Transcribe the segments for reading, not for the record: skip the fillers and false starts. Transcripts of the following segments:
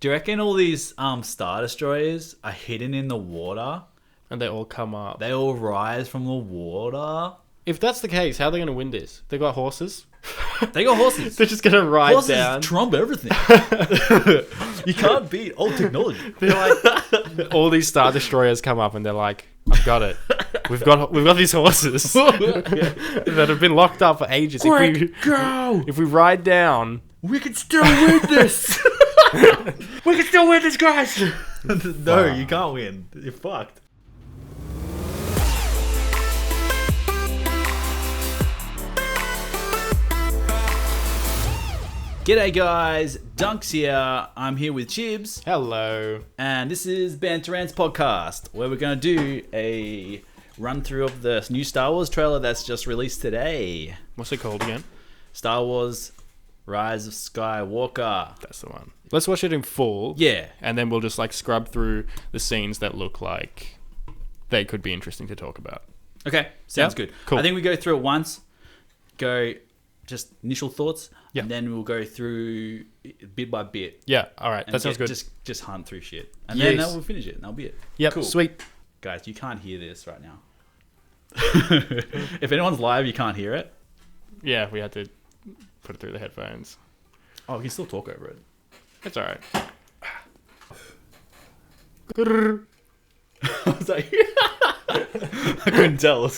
Do you reckon all these Star Destroyers are hidden in the water? And they all come up. They all rise from the water? If that's the case, how are they going to win this? They got horses? They got horses. They're just going to ride Horses down. trump everything. You can't beat old technology. They're like, all these Star Destroyers come up and they're like, I've got it. We've got these horses that have been locked up for ages. Quick, go! If we ride down... We can still win this! We can still win this, guys! No, you can't win. You're fucked. G'day guys, Dunks here. I'm here with Chibs. Hello. And this is Banta Rants podcast, where we're going to do a run through of the new Star Wars trailer that's just released today. What's it called again? Star Wars Rise of Skywalker. That's the one. Let's watch it in full. Yeah. And then we'll just like scrub through the scenes that look like they could be interesting to talk about. Okay, sounds good. Cool. I think we go through it once, go just initial thoughts, Yeah. and then we'll go through bit by bit. Yeah, all right. And That sounds good. Just hunt through shit. And Yes. then we'll finish it, and that'll be it. Yep, Cool. sweet. Guys, you can't hear this right now. If anyone's live, you can't hear it. Yeah, we had to put it through the headphones. Oh, we can still talk over it. It's all right. I was like, I couldn't tell.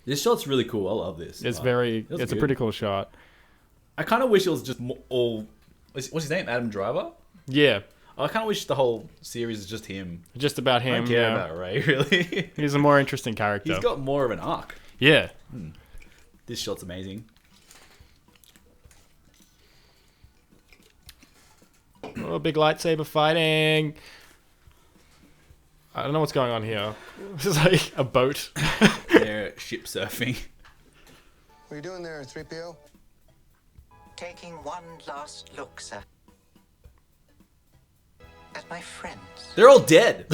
This shot's really cool. I love this. It's That's it's a good. pretty cool shot. I kind of wish it was just all. What's his name? Adam Driver. Yeah, I kind of wish the whole series is just him. just about I him. don't care Yeah. about Ray, really. He's a more interesting character. He's got more of an arc. Yeah. This shot's amazing. Oh, big lightsaber fighting. I don't know what's going on here. This is like a boat. They're ship surfing. What are you doing there, 3PO? Taking one last look, sir. At my friends. They're all dead.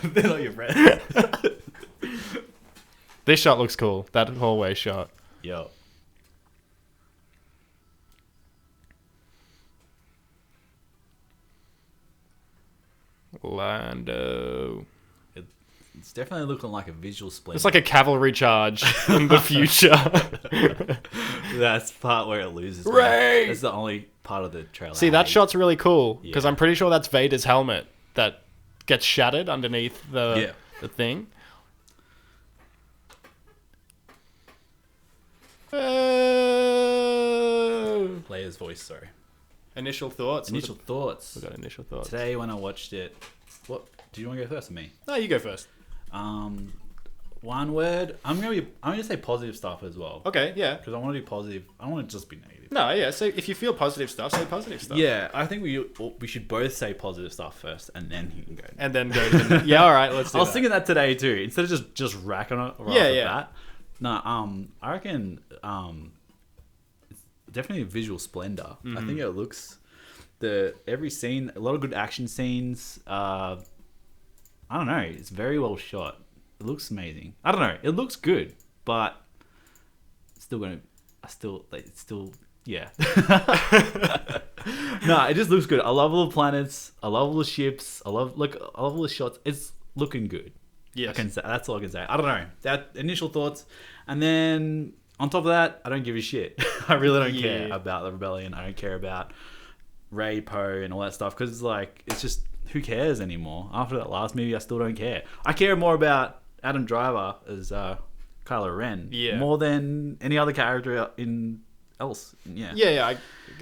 They're not your friends. This shot looks cool. That hallway shot. Yo. Lando. It's definitely looking like a visual splendor. It's like a cavalry charge in the future. That's the part where it loses. man. Ray! That's the only part of the trailer. See, I that hate. shot's really cool because Yeah. I'm pretty sure that's Vader's helmet that gets shattered underneath the thing. Leia's voice, sorry. Initial thoughts. Initial thoughts. We got initial thoughts. Today when I watched it, what do you want to go first or me? No, you go first. One word. I'm gonna say positive stuff as well. Okay, yeah. Because I want to do positive. I don't want to just be negative. No, yeah. So if you feel positive stuff, say positive stuff. Yeah, I think we should both say positive stuff first, and then you can go. And then go to the yeah. All right, let's do I was that. thinking that today too. Instead of just racking it right Yeah, off the yeah. bat. No, I reckon it's definitely a visual splendor. I think it looks every scene, a lot of good action scenes. I don't know. It's very well shot. It looks amazing. I don't know. It looks good, but yeah. No, it just looks good. I love all the planets. I love all the ships. I love all the shots. It's looking good. Yes. I can say that's all I can say. I don't know. That initial thoughts, and then on top of that, I don't give a shit. I really don't care Yeah. about the rebellion. I don't care about Ray, Poe, and all that stuff because it's just who cares anymore? After that last movie, I still don't care. I care more about Adam Driver as Kylo Ren, more than any other character else. Yeah. Yeah,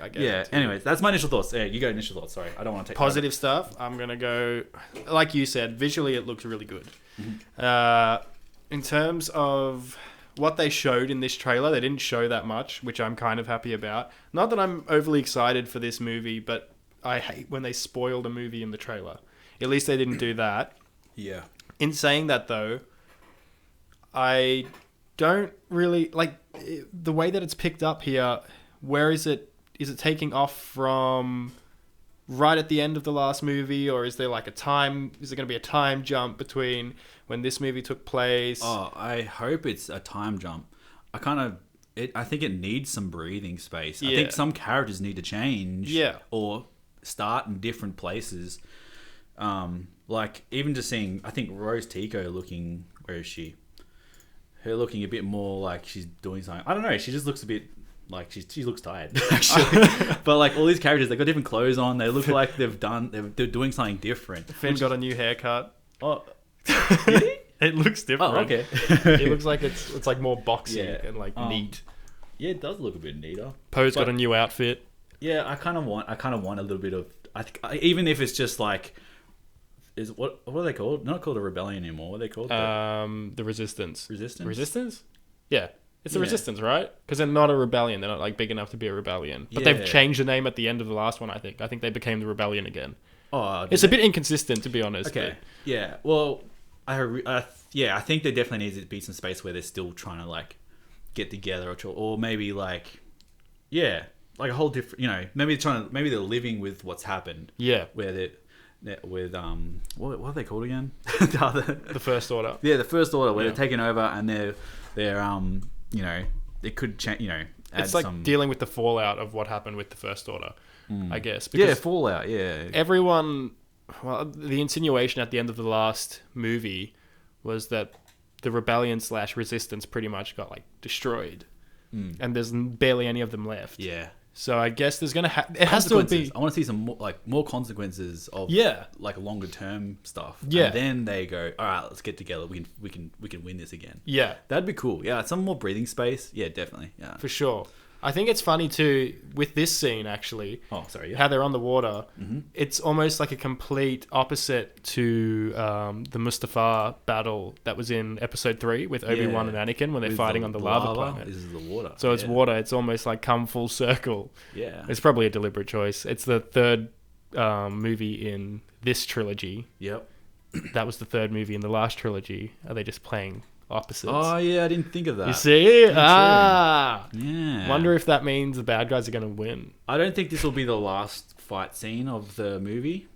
I get Yeah. it. too. Anyways, that's my initial thoughts. Yeah, you go initial thoughts. Sorry, I don't want to take Positive stuff. I'm gonna go, like you said, visually it looks really good. In terms of what they showed in this trailer, they didn't show that much, which I'm kind of happy about. Not that I'm overly excited for this movie, but I hate when they spoiled a movie in the trailer. At least they didn't do that. Yeah. In saying that, though, I don't really like the way that it's picked up here. Where is it? Is it taking off from right at the end of the last movie, or is there like a time? Is there going to be a time jump between when this movie took place? Oh, I hope it's a time jump. I kind of I think it needs some breathing space. I Yeah. think some characters need to change. Yeah. Or start in different places. Like even just seeing, I think Rose Tico looking, where is she? Her looking a bit more like she's doing something. I don't know. She just looks a bit like she looks tired actually. But like all these characters, they've got different clothes on. They look like they're doing something different. Finn got a new haircut. Oh, It looks different. oh okay. It looks like it's like more boxy Yeah. and like neat. Yeah, it does look a bit neater. Poe's got But- a new outfit. Yeah, I kind of want a little bit of. Even if it's just like, what are they called? Not called a rebellion anymore. What are they called? The Resistance. Resistance. Resistance? Yeah. It's the Yeah. Resistance, right? Because they're not a rebellion. They're not like big enough to be a rebellion. But Yeah. they've changed the name at the end of the last one, I think. I think they became the Rebellion again. Oh, It's a bit inconsistent, to be honest. okay. Yeah. Well, I think there definitely needs to be some space where they're still trying to like get together, or maybe like, yeah, like a whole different. Maybe they're living with what's happened. Yeah. Where they're with what are they called again? The First Order. Yeah, the First Order, where Yeah. they're taking over and they're it could change. Add It's like some dealing with the fallout of what happened with the First Order, I guess. yeah, Because Fallout. Yeah, everyone, well, the insinuation at the end of the last movie was that the rebellion / resistance pretty much got like destroyed, and there's barely any of them left. yeah. So I guess there's gonna it has to be I want to see some more consequences of Yeah. like longer term stuff. Yeah. And then they go, all right, let's get together. We can win this again. yeah, That'd be cool. Yeah, some more breathing space. Yeah, definitely. Yeah. for sure. I think it's funny too with this scene actually. Oh, sorry. Yeah. How they're on the water, it's almost like a complete opposite to the Mustafar battle that was in Episode 3 with Obi-Wan Yeah. and Anakin when they're With fighting on the lava planet. This is the water. So it's Yeah. water. It's almost like come full circle. Yeah. It's probably a deliberate choice. It's the third movie in this trilogy. Yep. That was the third movie in the last trilogy. Are they just playing opposites? Oh yeah, I didn't think of that. You see? Ah! Yeah. Wonder if that means the bad guys are going to win. I don't think this will be the last fight scene of the movie.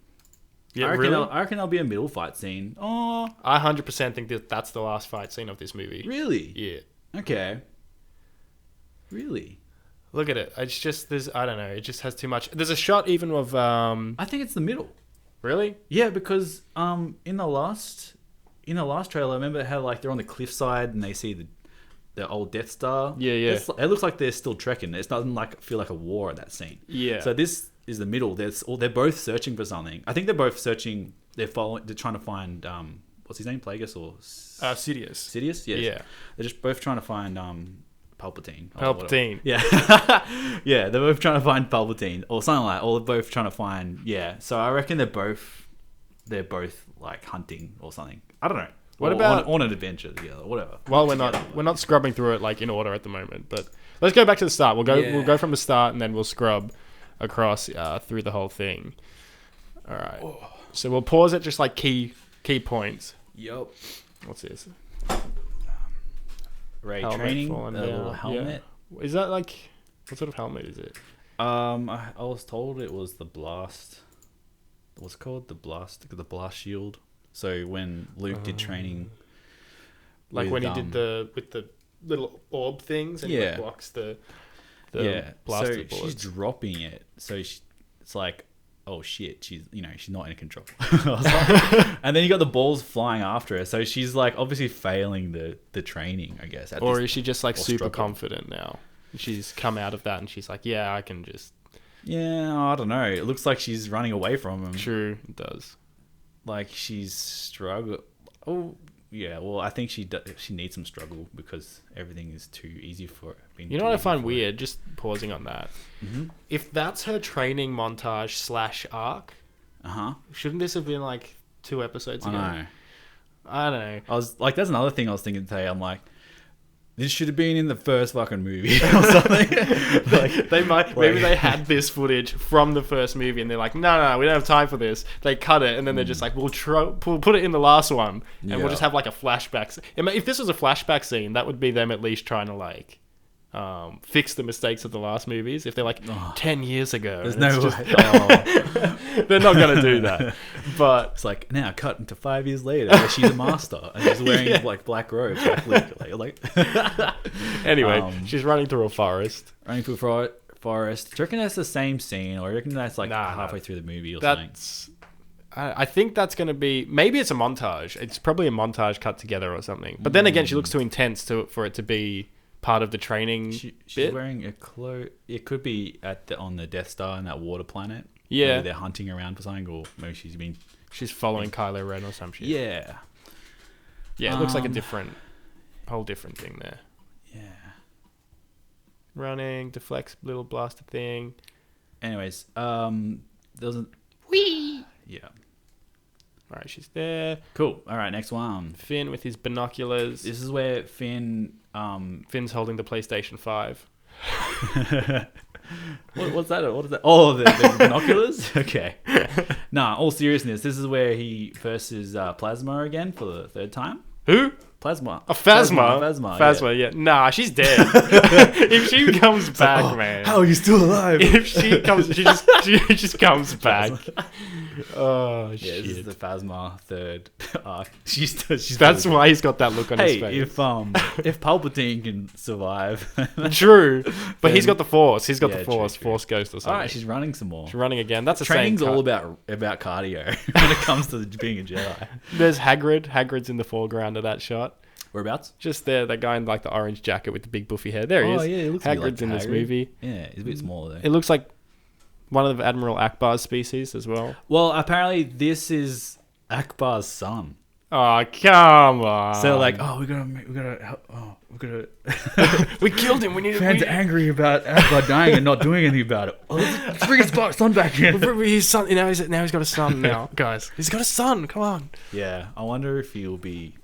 Yeah, I reckon really? I reckon there'll be a middle fight scene. Oh, I 100% think that that's the last fight scene of this movie. really? Yeah. Okay. Really? Look at it. It's just, I don't know. It just has too much. There's a shot even of, I think it's the middle. really? Yeah, because in the last trailer, remember how like they're on the cliffside and they see the old Death Star. Yeah, yeah. It looks like they're still trekking. It doesn't like feel like a war at that scene. Yeah. So this is the middle. They're both searching for something. I think they're both searching. They're trying to find what's his name, Plagueis or Sidious. Sidious? Yes. Yeah. They're just both trying to find Palpatine. Palpatine. Yeah. Yeah, they're both trying to find Palpatine or something like that. Or they're both trying to find So I reckon they're both like hunting or something. I don't know. What Or about- on an adventure together, whatever. Well, we're not scrubbing through it like in order at the moment, but let's go back to the start. We'll go from the start and then we'll scrub across through the whole thing. All right. So we'll pause at just like key points. Yep. What's this? Ray Helmet training, falling a little down. helmet. Yeah. Is that like what sort of helmet is it? I was told it was the blast. What's it called? The blast shield. So when Luke did training, Like with, when he did with the little orb things and he Yeah. like blocks the yeah, blaster so bullets. she's dropping it. So it's like, oh shit, she's not in control. And then you got the balls flying after her. So she's like obviously failing the training, I guess. Or is she just like or super struggling. confident now? She's come out of that and she's like, yeah, I can just. Yeah, I don't know. It looks like she's running away from him. True, it does. Like she's struggle. Oh yeah, well I think she needs some struggle because everything is too easy for her. You know what I find weird? Just pausing on that. Mm-hmm. If that's her training montage / arc, shouldn't this have been like 2 episodes ago? I know. I don't know. I was like, that's another thing I was thinking today. I'm like, this should have been in the first fucking movie or something. Like Maybe they had this footage from the first movie and they're like, no, we don't have time for this. They cut it and then they're just like, we'll put it in the last one and we'll Yeah. just have like a flashback. If this was a flashback scene, that would be them at least trying to like, fix the mistakes of the last movies. If they're like 10 years ago, There's and no it's way. just- they're not gonna do that. But It's like now cut into 5 years later. Where she's a master and she's wearing like black robes, like anyway, she's running through a forest. running through forest. Do you reckon that's the same scene, or do you reckon that's like Nah, halfway through the movie or something? That's. I think that's going to be... Maybe it's a montage. It's probably a montage cut together or something. But then again, she looks too intense for it to be part of the training She's bit. wearing a cloak. It could be on the Death Star and that water planet. Yeah. Maybe they're hunting around for something, or maybe She's following Kylo Ren or some shit. Yeah. Yeah, it looks like a whole different thing there. Yeah. Running, deflects little blaster thing. Anyways, doesn't. Whee! Yeah. All right, she's there. Cool. All right, next one. Finn with his binoculars. This is where Finn. Finn's holding the PlayStation 5. What's that? What is that? Oh, the binoculars? Okay. Nah, all seriousness, this is where he versus Plasma again for the third time. Who? Plasma. Oh, Phasma. Phasma, yeah. Nah, she's dead. If she comes back, man. How are you still alive? If she comes, she just comes back. Oh, Yeah, shit. this is the Phasma third arc. She's That's why he's got that look on his Hey, face. if Palpatine can survive. True. But he's Then- got the Force. He's got Yeah, the true, Force. true. Force Ghost or something. All right, she's running some more. She's running again. That's the Training's same all cut. about cardio when it comes to being a Jedi. There's Hagrid. Hagrid's in the foreground of that shot. Whereabouts? Just there, that guy in like the orange jacket with the big buffy hair. There he is. Oh yeah, it looks a bit Hagrid's like in this Hagrid. movie. Yeah, he's a bit smaller though. It looks like one of Admiral Akbar's species as well. Well, apparently this is Akbar's son. Oh, come on. So like, we gotta, we killed him. We need fans are angry about Akbar dying and not doing anything about it. Oh, let's bring his son back in. His son. Now he's got a son. Now, guys, he's got a son. Come on. Yeah, I wonder if he'll be.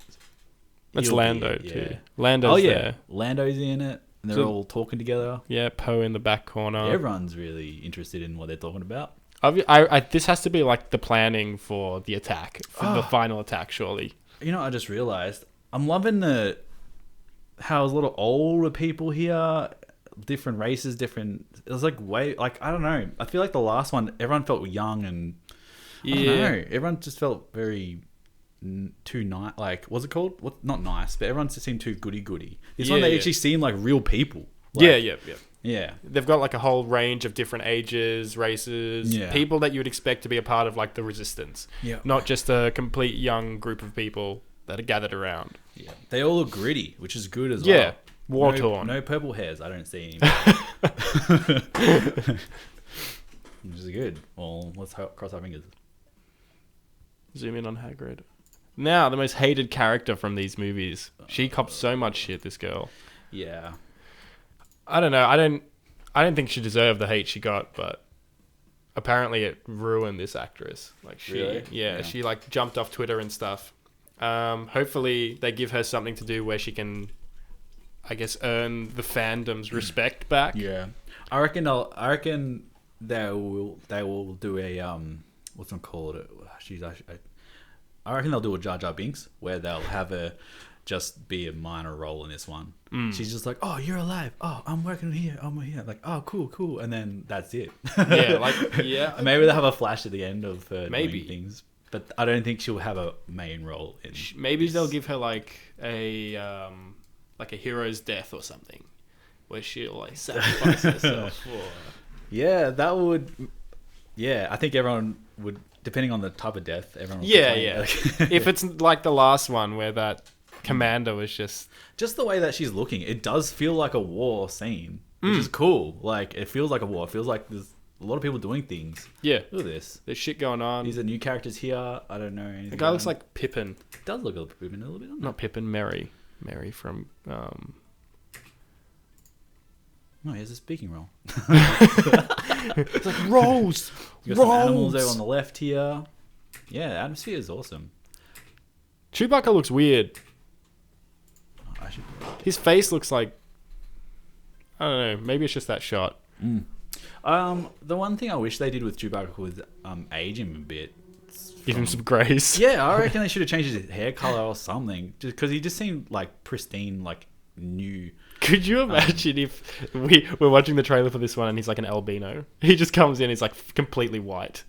That's he'll Lando be, too. yeah. Lando's Oh yeah, there. Lando's in it, and they're So- all talking together. Yeah, Poe in the back corner. Everyone's really interested in what they're talking about. This has to be like the planning for the attack, for the final attack, surely. You know, I just realized I'm loving how there's a lot of older people here, different races, different. It was like I don't know. I feel like the last one, everyone felt young and I don't know. Everyone just felt very too nice. Like, what's it called? Not nice, but everyone just seemed too goody. This one, they actually seem like real people. Like, yeah. They've got like a whole range of different ages, races, people that you would expect to be a part of like the resistance. Yeah. Not just a complete young group of people that are gathered around. Yeah. They all look gritty, which is good as Yeah. well. War torn. No purple hairs. I don't see anymore. Which is good. Well, let's cross our fingers. Zoom in on Hagrid. Now, the most hated character from these movies. She copped so much shit, this girl. Yeah. I don't know. I don't think she deserved the hate she got, but apparently it ruined this actress. Like Really? Yeah, she like jumped off Twitter and stuff. Hopefully they give her something to do where she can, I guess, earn the fandom's respect back. Yeah. I reckon they will do a what's it called? I reckon they'll do a Jar Jar Binks where they'll have her just be a minor role in this one. She's just like, oh, you're alive. Oh, I'm working here. I'm here. Like, oh, cool. And then that's it. Yeah. Maybe they'll have a flash at the end of her Maybe. doing things. But I don't think she'll have a main role in Maybe this. they'll give her like a hero's death or something, where she'll like sacrifice herself for. Yeah, that would. Yeah, I think everyone would, depending on the type of death, everyone would Yeah. complain. If it's like the last one where that commander was just the way that she's looking, it does feel like a war scene, which is cool. Like, it feels like a war. It feels like there's a lot of people doing things. yeah, Look at this. there's shit going on. These are new characters here. I don't know anything. The guy looks about like Pippin, them. It does look a little bit. not Pippin, Mary from. No, he has a speaking role. It's like Rose. You got some animals there on the left here. Yeah, the atmosphere is awesome. Chewbacca looks weird. I should. His face looks like, I don't know. Maybe it's just that shot. The one thing I wish they did with Chewbacca was age him a bit. Give him some grace. Yeah, I reckon they should have changed his hair color or something, just because he just seemed like pristine, like new. Could you imagine if we're watching the trailer for this one and he's like an albino? He just comes in, he's like completely white.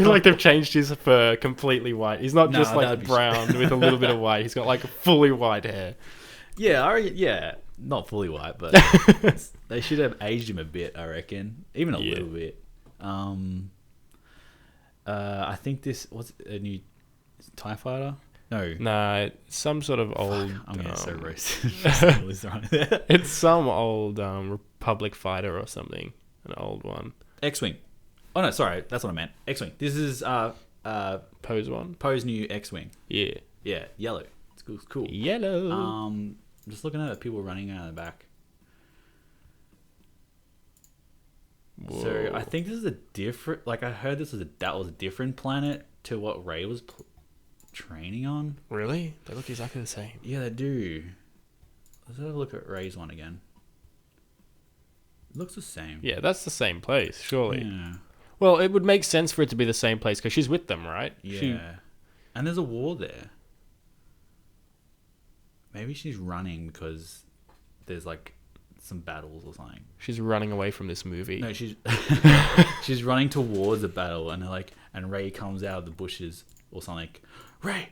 Like they've changed his fur completely white. He's not just like brown with a little bit of white. He's got like fully white hair. Yeah, not fully white, but they should have aged him a bit, I reckon. Even a little bit. I think this was a new TIE fighter. No. Nah, some sort of old... I'm getting so racist. It's some old Republic fighter or something. An old one. X-Wing. Oh, no, sorry. That's what I meant. X-Wing. This is Poe's one? Poe's new X-Wing. Yeah. Yeah, yellow. It's cool. Yellow. I'm just looking at the people running out of the back. Whoa. So I think this is a different... Like, I heard that was a different planet to what Rey was training on. Really? They look exactly the same. Yeah, they do. Let's have a look at Rey's one again. It looks the same. Yeah, that's the same place, surely. Yeah. Well, it would make sense for it to be the same place because she's with them, right? Yeah. And there's a war there. Maybe she's running because there's like some battles or something. She's running away from this movie. No, she's she's running towards a battle, and and Rey comes out of the bushes or something. Rey,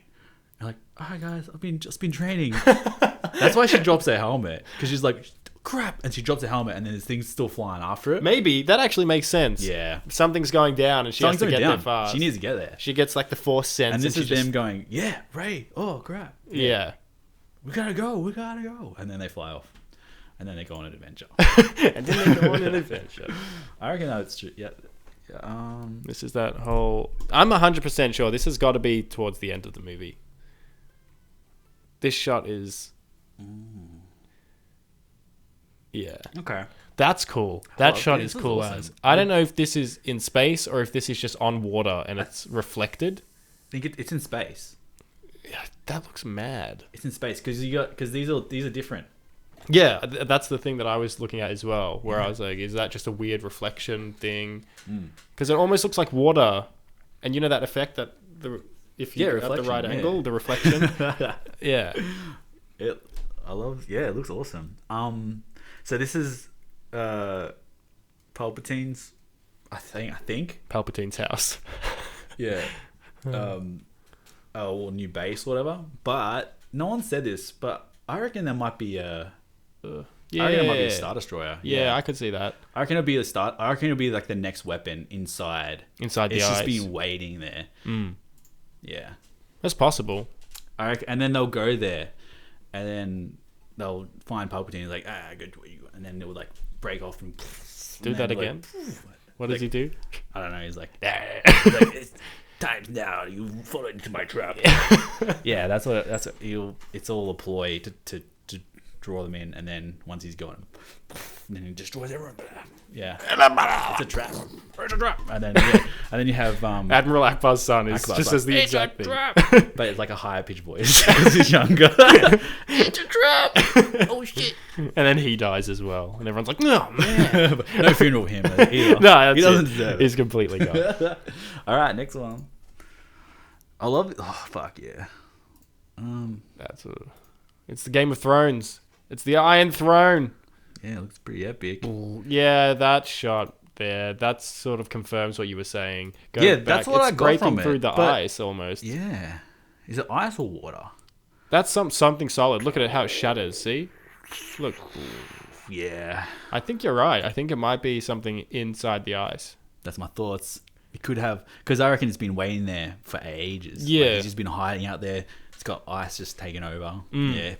and like, hi guys, I've just been training. That's why she drops her helmet, because she's like, crap, and she drops her helmet, and then there's things still flying after it. Maybe that actually makes sense. Yeah, something's going down, and she has to get there fast. She needs to get there. She gets like the Force sense, and this is them going, yeah, Rey. Oh crap. Yeah. We gotta go. And then they fly off. And then they go on an adventure. I reckon that's true. Yeah. This is that whole... I'm 100% sure this has got to be towards the end of the movie. This shot is... Yeah. Okay. That's cool. That shot is cool awesome. as... I don't know if this is in space or if this is just on water and it's reflected. I think it's in space. Yeah, that looks mad. It's in space because these are different. Yeah, that's the thing that I was looking at as well, where I was like, is that just a weird reflection thing? Because it almost looks like water, and you know that effect that if you're at the right angle, the reflection. Yeah. It looks awesome. So this is Palpatine's, I think Palpatine's house. Yeah. New base, whatever. But no one said this, but I reckon there might be a. I reckon it might be a Star Destroyer. Yeah, I could see that. I reckon it'll be I reckon it'll be like the next weapon inside the ice. It's just been waiting there. Yeah, that's possible. I reckon, and then they'll go there, and then they'll find Palpatine. Like, good, and then they'll like break off and do that again. What does he do? I don't know. He's like, it's time now. You fall into my trap. Yeah, that's what. It's all a ploy to draw them in, and then once he's gone, then he destroys everyone. Yeah, it's a trap. It's a trap. And then you have Admiral Akbar's son is just as the exact thing, but it's like a higher pitched voice because he's younger. It's a trap. Oh shit! And then he dies as well, and everyone's like, "No man, no funeral for him either. No, he doesn't deserve it. He's completely gone." All right, next one. I love it. Oh fuck yeah! It's the Game of Thrones. It's the Iron Throne. Yeah, it looks pretty epic. Yeah, that shot there, that sort of confirms what you were saying. That's what I got from it. Breaking through the ice almost. Yeah. Is it ice or water? That's something solid. Look at it, how it shatters. See? Look. Yeah. I think you're right. I think it might be something inside the ice. That's my thoughts. It could have, because I reckon it's been waiting there for ages. Yeah. Like, it's just been hiding out there. It's got ice just taking over. Yeah.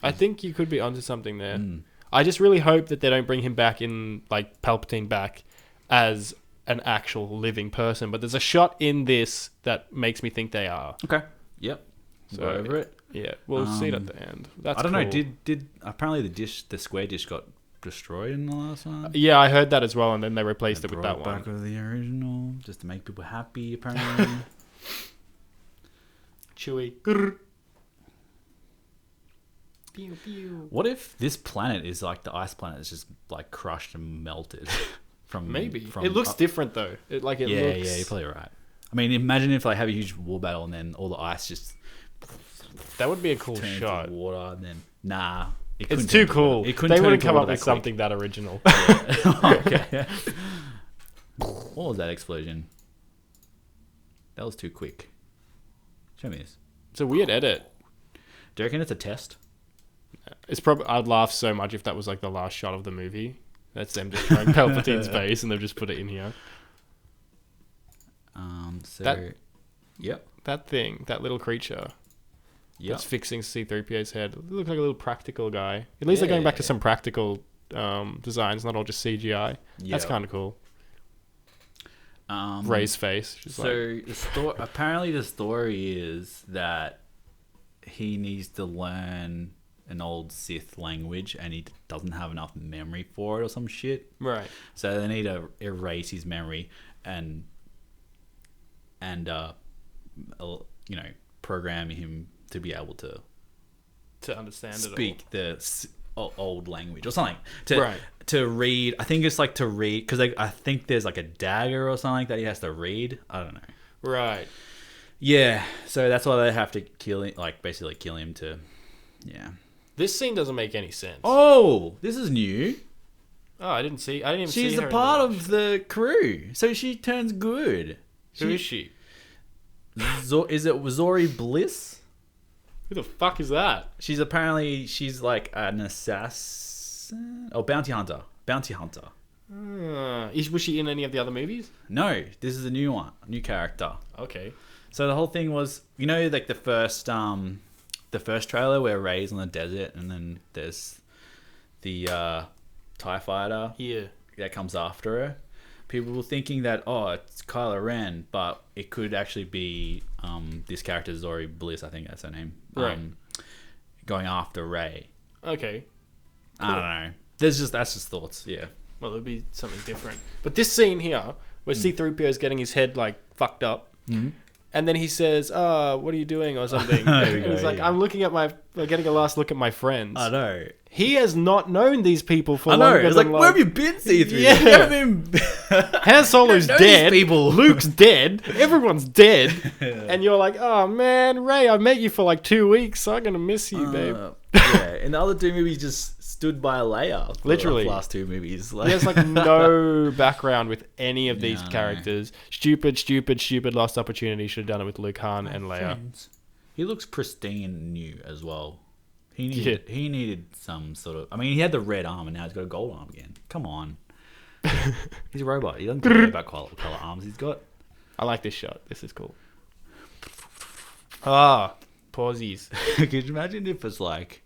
I think you could be onto something there. I just really hope that they don't bring him back in, like Palpatine back, as an actual living person. But there's a shot in this that makes me think they are. Okay. Yep. So go over it. Yeah, we'll see it at the end. That's I don't know. cool. Did apparently the square dish got destroyed in the last one? Yeah, I heard that as well, and then they replaced it with that one. Back with the original, just to make people happy. Apparently. Chewie. What if this planet is like the ice planet is just like crushed and melted from it looks different though. Looks... Yeah, you're probably right. I mean, imagine if they have a huge war battle and then all the ice just that would be a cool turns shot. to water, and then It's too cool. They wouldn't come up with something that original. Okay. What was that explosion? That was too quick. Show me this. It's a weird edit. Do you reckon it's a test? It's probably. I'd laugh so much if that was like the last shot of the movie. That's them destroying Palpatine's base, and they've just put it in here. Yep. That thing, that little creature. That's fixing C-3PO's head. It looks like a little practical guy. At least they're going back to some practical designs, not all just CGI. That's kind of cool. Rey's face. Apparently the story is that he needs to learn an old Sith language and he doesn't have enough memory for it or some shit. Right. So they need to erase his memory and program him to be able to understand speak the old language or something to read. I think it's like to read because I think there's like a dagger or something like that he has to read. I don't know. Right. Yeah. So that's why they have to kill him, like basically kill him to. Yeah. This scene doesn't make any sense. Oh, this is new. Oh, I didn't even see her. She's a part of the crew, so she turns good. Who is she? Is it Zori Bliss? Who the fuck is that? She's like an assassin or bounty hunter. Was she in any of the other movies? No, this is a new one, a new character. Okay. So the whole thing was, like the first trailer where Rey's on the desert, and then there's the TIE fighter. Yeah. That comes after her. People were thinking that it's Kylo Ren, but it could actually be this character Zori Bliss. I think that's her name. Right. Going after Rey. Okay. Cool. I don't know. That's just thoughts. Yeah. Well, it'd be something different. But this scene here, where C-3PO is getting his head like fucked up, and then he says, "What are you doing?" or something. He's like, "I'm looking at getting a last look at my friends." I know. He has not known these people for longer. It's like, where have you been, C3? Yeah. You haven't been. Han Solo's dead. People. Luke's dead. Everyone's dead. And you're like, oh man, Rey, I met you for like 2 weeks, so I'm gonna miss you, babe. Yeah. In the other two movies, just stood by Leia. For Literally, the last two movies. He has like no background with any of these characters. Stupid lost opportunity. Should have done it with Luke, Han, and Leia. He looks pristine new as well. He needed some sort of. I mean, he had the red arm, and now he's got a gold arm again. Come on, he's a robot. He doesn't care about color arms he's got. I like this shot. This is cool. Pausies. Could you imagine if it's like,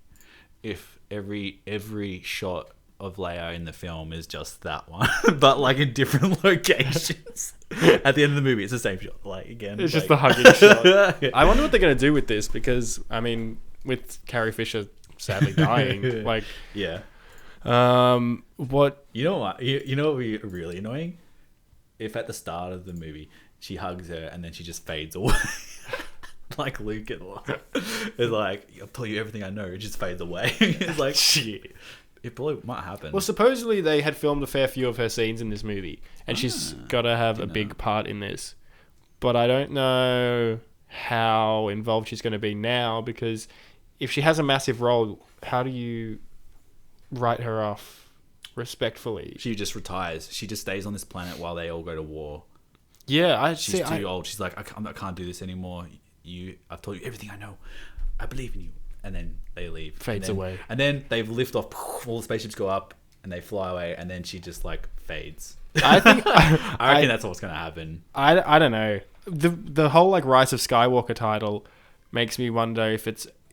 if every shot of Leia in the film is just that one, but like in different locations. At the end of the movie, it's the same shot. Like again, it's just the hugging shot. I wonder what they're gonna do with this because I mean, with Carrie Fisher sadly dying, like what you know what would be really annoying if at the start of the movie she hugs her and then she just fades away. Like Luke and it's like, I'll tell you everything I know. It just fades away. It's like shit. It probably might happen. Well, supposedly they had filmed a fair few of her scenes in this movie, and she's got to have a big part in this. But I don't know how involved she's going to be now, because if she has a massive role, how do you write her off respectfully? She just retires. She just stays on this planet while they all go to war. Yeah, she's too old. She's like, I can't do this anymore. I've told you everything I know. I believe in you. And then they leave. Fades away. And then they lift off. All the spaceships go up and they fly away. And then she just like fades. I think I reckon that's what's going to happen. I don't know. The whole like Rise of Skywalker title makes me wonder if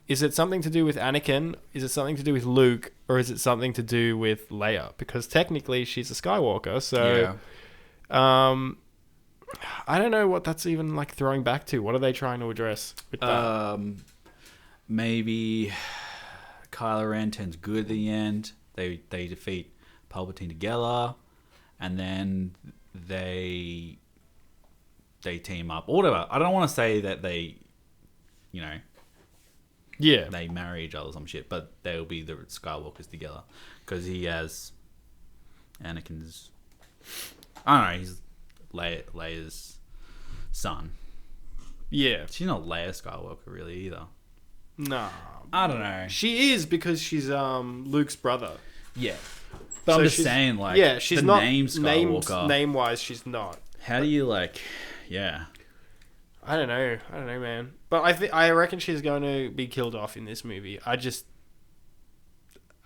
is it something to do with Anakin? Is it something to do with Luke? Or is it something to do with Leia? Because technically she's a Skywalker. So I don't know what that's even like throwing back to. What are they trying to address with that? Maybe Kylo Ren turns good at the end. They defeat Palpatine together, and then they team up. Or whatever. I don't want to say that they, they marry each other or some shit, but they'll be the Skywalkers together because he has Anakin's. I don't know. He's Leia's son. Yeah, she's not Leia Skywalker really either. Nah. I don't know. She is because she's Luke's brother. Yeah. But I'm just saying, like, yeah, she's the not name Skywalker. name wise, she's not. How do you like? Yeah. I don't know, man. But I reckon she's going to be killed off in this movie.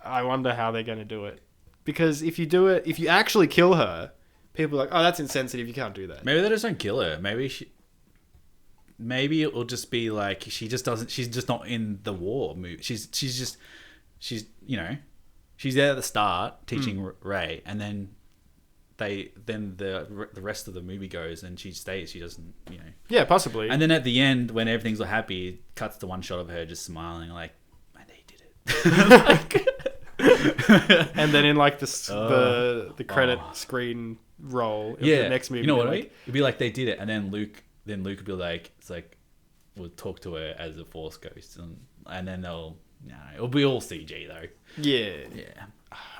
I wonder how they're going to do it, because if you actually kill her, people are like, oh, that's insensitive. You can't do that. Maybe they just don't kill her. Maybe it'll just be like she's just not in the war movie. She's she's there at the start teaching Rey, and then the rest of the movie goes and she stays. She doesn't, Yeah, possibly. And then at the end, when everything's all happy, it cuts to one shot of her just smiling, like, "My day did it." And then in like the credit screen roll of the next movie, you know what I mean? It'd be like they did it, and then Luke would be like, it's like, we'll talk to her as a Force ghost, and then it'll be all CG though. Yeah.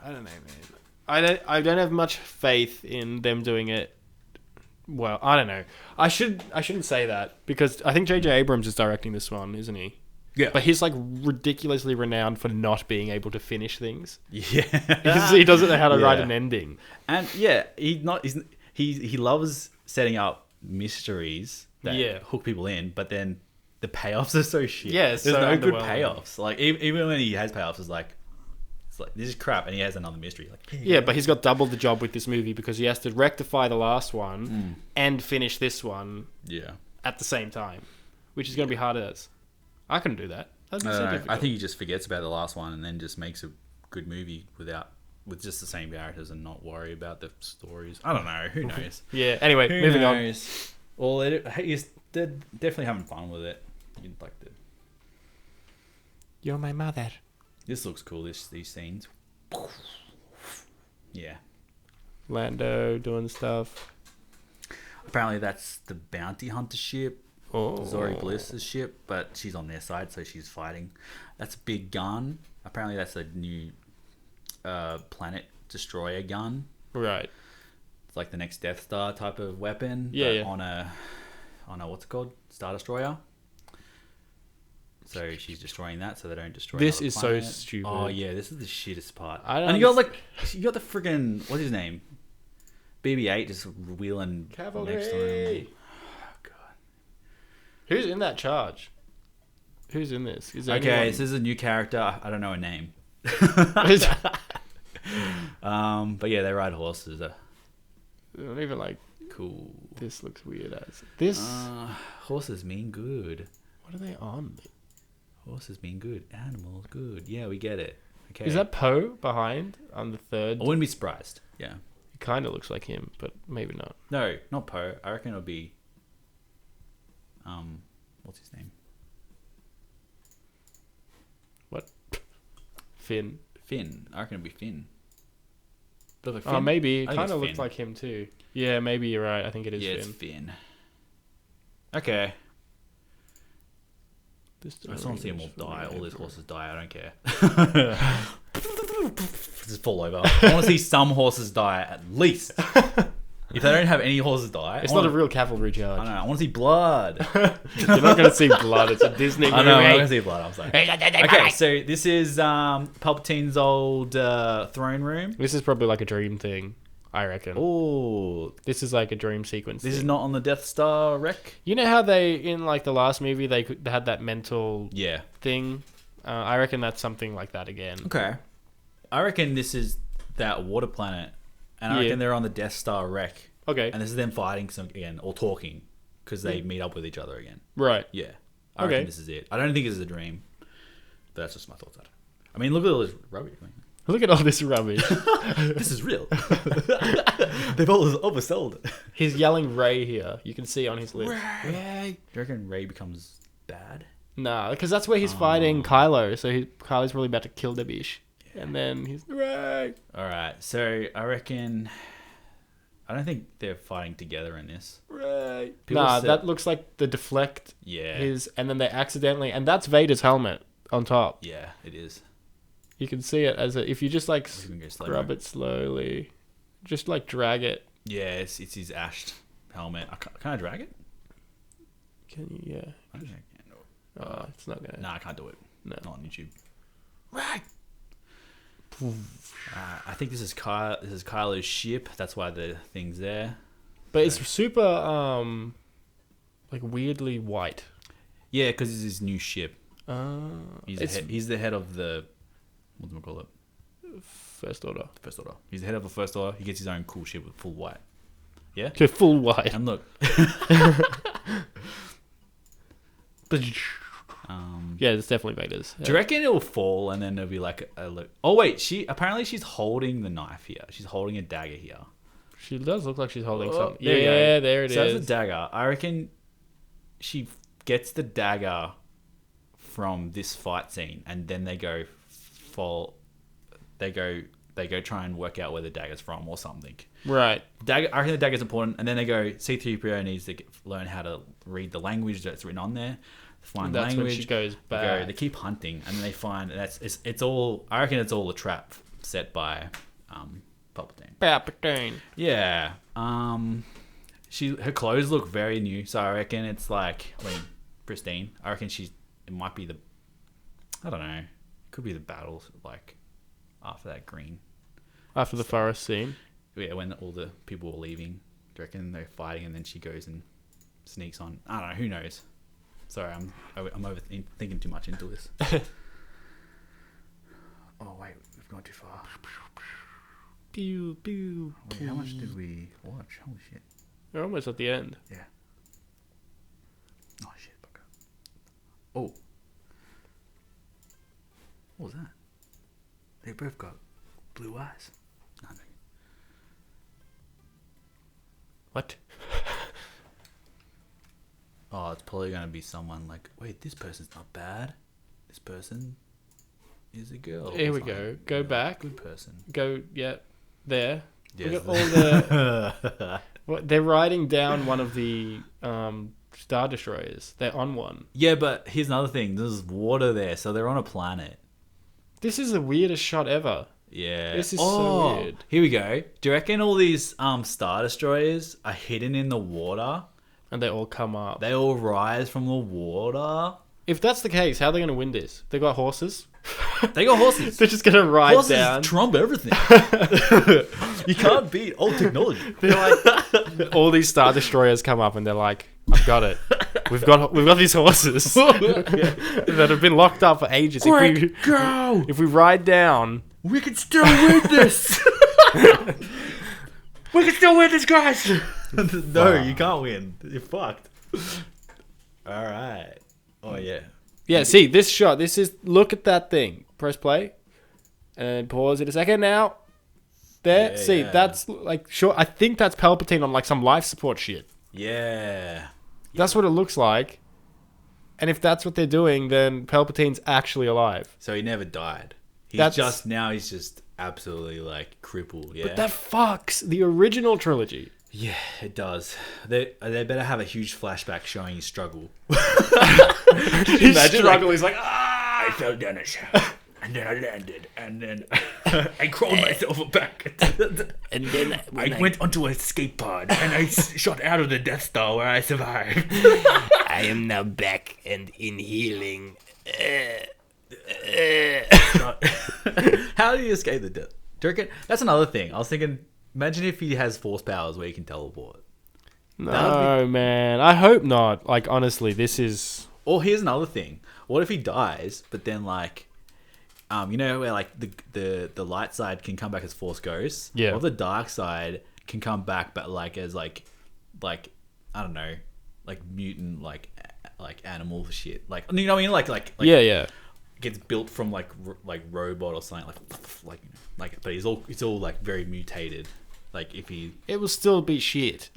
I don't know, man. I don't have much faith in them doing it. Well, I don't know. I shouldn't say that, because I think J.J. Abrams is directing this one, isn't he? Yeah. But he's like ridiculously renowned for not being able to finish things. Yeah. He doesn't know how to write an ending. And he loves setting up mysteries that hook people in, but then the payoffs are so shit. Yeah, there's so no good underwhelming. payoffs. Like even when he has payoffs, it's like this is crap, and he has another mystery. Like, yeah, but he's got double the job with this movie, because he has to rectify the last one and finish this one at the same time, which is going to be hard as. I couldn't do that. That'd be so difficult. I think he just forgets about the last one and then just makes a good movie with just the same characters and not worry about the stories. I don't know. Who knows? Yeah. Anyway, moving on. Well, they're definitely having fun with it. You'd like to. You're my mother. This looks cool. These scenes. Yeah. Lando doing stuff. Apparently, that's the bounty hunter ship. Oh. Zori Bliss's ship, but she's on their side, so she's fighting. That's a big gun. Apparently, that's a new planet destroyer gun. Right. It's like the next Death Star type of weapon. Yeah, but on a what's it called? Star Destroyer. So she's destroying that, so they don't destroy. This another is planet. so stupid. Oh yeah, this is the shittest part. I don't. And you got the friggin' what's his name? BB-8 just wheeling Cavalry. next to him. Oh god. Who's in that charge? Who's in this? Is there Okay, anyone? this is a new character. I don't know her name. But yeah, they ride horses. Not even like Cool. this looks weird as this. Horses mean good. What are they on? Horses mean good. Animals good. Yeah, we get it. Okay. Is that Poe behind on the third? I wouldn't be surprised. Yeah. It kind of looks like him, but maybe not. No, not Poe. I reckon it'll be. What's his name? What? Finn. Finn. I reckon it'll be Finn. Look like Oh, Finn? maybe. It I think kind of it's looks Finn. like him too. Yeah, maybe you're right. I think it is Yeah, Finn. it's Finn. Okay. I just want to see them all die. All these horses die. I don't care. Just fall over. I want to see some horses die at least. If they don't have any horses die, It's not a real cavalry charge. I don't know. I want to see blood. You're not going to see blood. It's a Disney movie. I know. I'm not going to see blood. I'm sorry. Okay, so this is Palpatine's old throne room. This is probably like a dream thing, I reckon. Oh, This is like a dream sequence. this thing. is not on the Death Star wreck. You know how they in like the last movie they had that mental Yeah. thing. I reckon that's something like that again. Okay. I reckon this is that water planet, and I Yeah. reckon they're on the Death Star wreck, Okay. and this is them fighting again or talking because they meet up with each other again. Right. Yeah. I Okay. reckon this is it. I don't think this is a dream, but that's just my thoughts on it. I mean, look at all this rubbish. Look at all this rubbish. This is real. They've all oversold it. He's yelling Ray here. You can see on his lips. Ray. Do you reckon Ray becomes bad? Nah, because that's where he's fighting Kylo. So Kylo's probably about to kill the bish. And then he's Ray. All right. So I reckon. I don't think they're fighting together in this. Ray. People Nah, said- that looks like the deflect. Yeah. And then they accidentally, and that's Vader's helmet on top. Yeah, it is. You can see it if you just like We can go slow scrub mo. it slowly, just like drag it. Yeah, it's his ashed helmet. Can I drag it? Can you? Yeah. I don't know. It's not gonna. Nah, I can't do it. No. Not on YouTube. Right. I think this is Kylo's ship. That's why the thing's there. But it's super like weirdly white. Yeah, because it's his new ship. It's He's the head of the, what do we call it? First Order. First Order. He's the head of the First Order. He gets his own cool ship with full white. Yeah? Okay, full white. And look. Yeah, it's definitely Vader's. Do you reckon it'll fall and then there'll be like a look? Oh wait, she's holding the knife here. She's holding a dagger here. She does look like she's holding Oh, something. there you go. Yeah, there it is. So that's a dagger. I reckon she gets the dagger from this fight scene, and then they go try and work out where the dagger's from or something. Right. I reckon the dagger's important, and then they go C-3PO needs to learn how to read the language that's written on there. Find That's language. when she goes back. They keep hunting, and then they find it's all. I reckon it's all a trap set by Palpatine. Yeah. Her clothes look very new, so I reckon it's like, pristine. I reckon it might be I don't know. It could be the battles like after that green. After the forest scene. Yeah, when all the people were leaving. Do you reckon they're fighting and then she goes and sneaks on? I don't know. Who knows? Sorry, I'm overthinking too much into this. Oh wait, we've gone too far. Pew pew. Wait, how much did we watch? Holy shit! We're almost at the end. Yeah. Oh shit! Fuck up. Oh. What was that? They both got blue eyes. Nothing. What? Oh, it's probably gonna be someone like, wait, this person's not bad. This person is a girl. Here we go. Go back. Good person. Go, yeah, there. Yes. Look at all the... They're riding down one of the Star Destroyers. They're on one. Yeah, but here's another thing. There's water there, so they're on a planet. This is the weirdest shot ever. Yeah. This is so weird. Here we go. Do you reckon all these Star Destroyers are hidden in the water? And they all come up. They all rise from the water? If that's the case, how are they going to win this? They got horses? They got horses. They're just going to ride Horses down. trump everything. You can't beat old technology. They're like, all these Star Destroyers come up and they're like, I've got it. We've got these horses that have been locked up for ages. Quick, go! If we ride down, We can still win this! We can still win this, guys! No, you can't win. You're fucked. Alright. Oh, yeah. yeah. See this shot. Look at that thing. Press play, and pause it a second. Now, there. Yeah, see, yeah. that's like sure. I think that's Palpatine on like some life support shit. Yeah. That's what it looks like. And if that's what they're doing, then Palpatine's actually alive. So he never died. He's That's- just absolutely like crippled. Yeah. But that fucks the original trilogy. Yeah, it does. They better have a huge flashback showing his struggle. His Imagine, struggle is like, ah! I fell down a shaft, and then I landed, and then I crawled myself back. And then I went onto an escape pod, and I shot out of the Death Star where I survived. I am now back and in healing. How do you escape the death? Do you reckon? That's another thing. I was thinking, imagine if he has force powers where he can teleport. No, man. I hope not. Like, honestly, this is... Or here's another thing. What if he dies, but then like, you know where like the light side can come back as force ghosts? Yeah. Or the dark side can come back, but like as like I don't know, like mutant like animal shit. Like, you know what I mean? Like yeah. gets built from like robot or something like but it's all like very mutated. Like if he It will still be shit.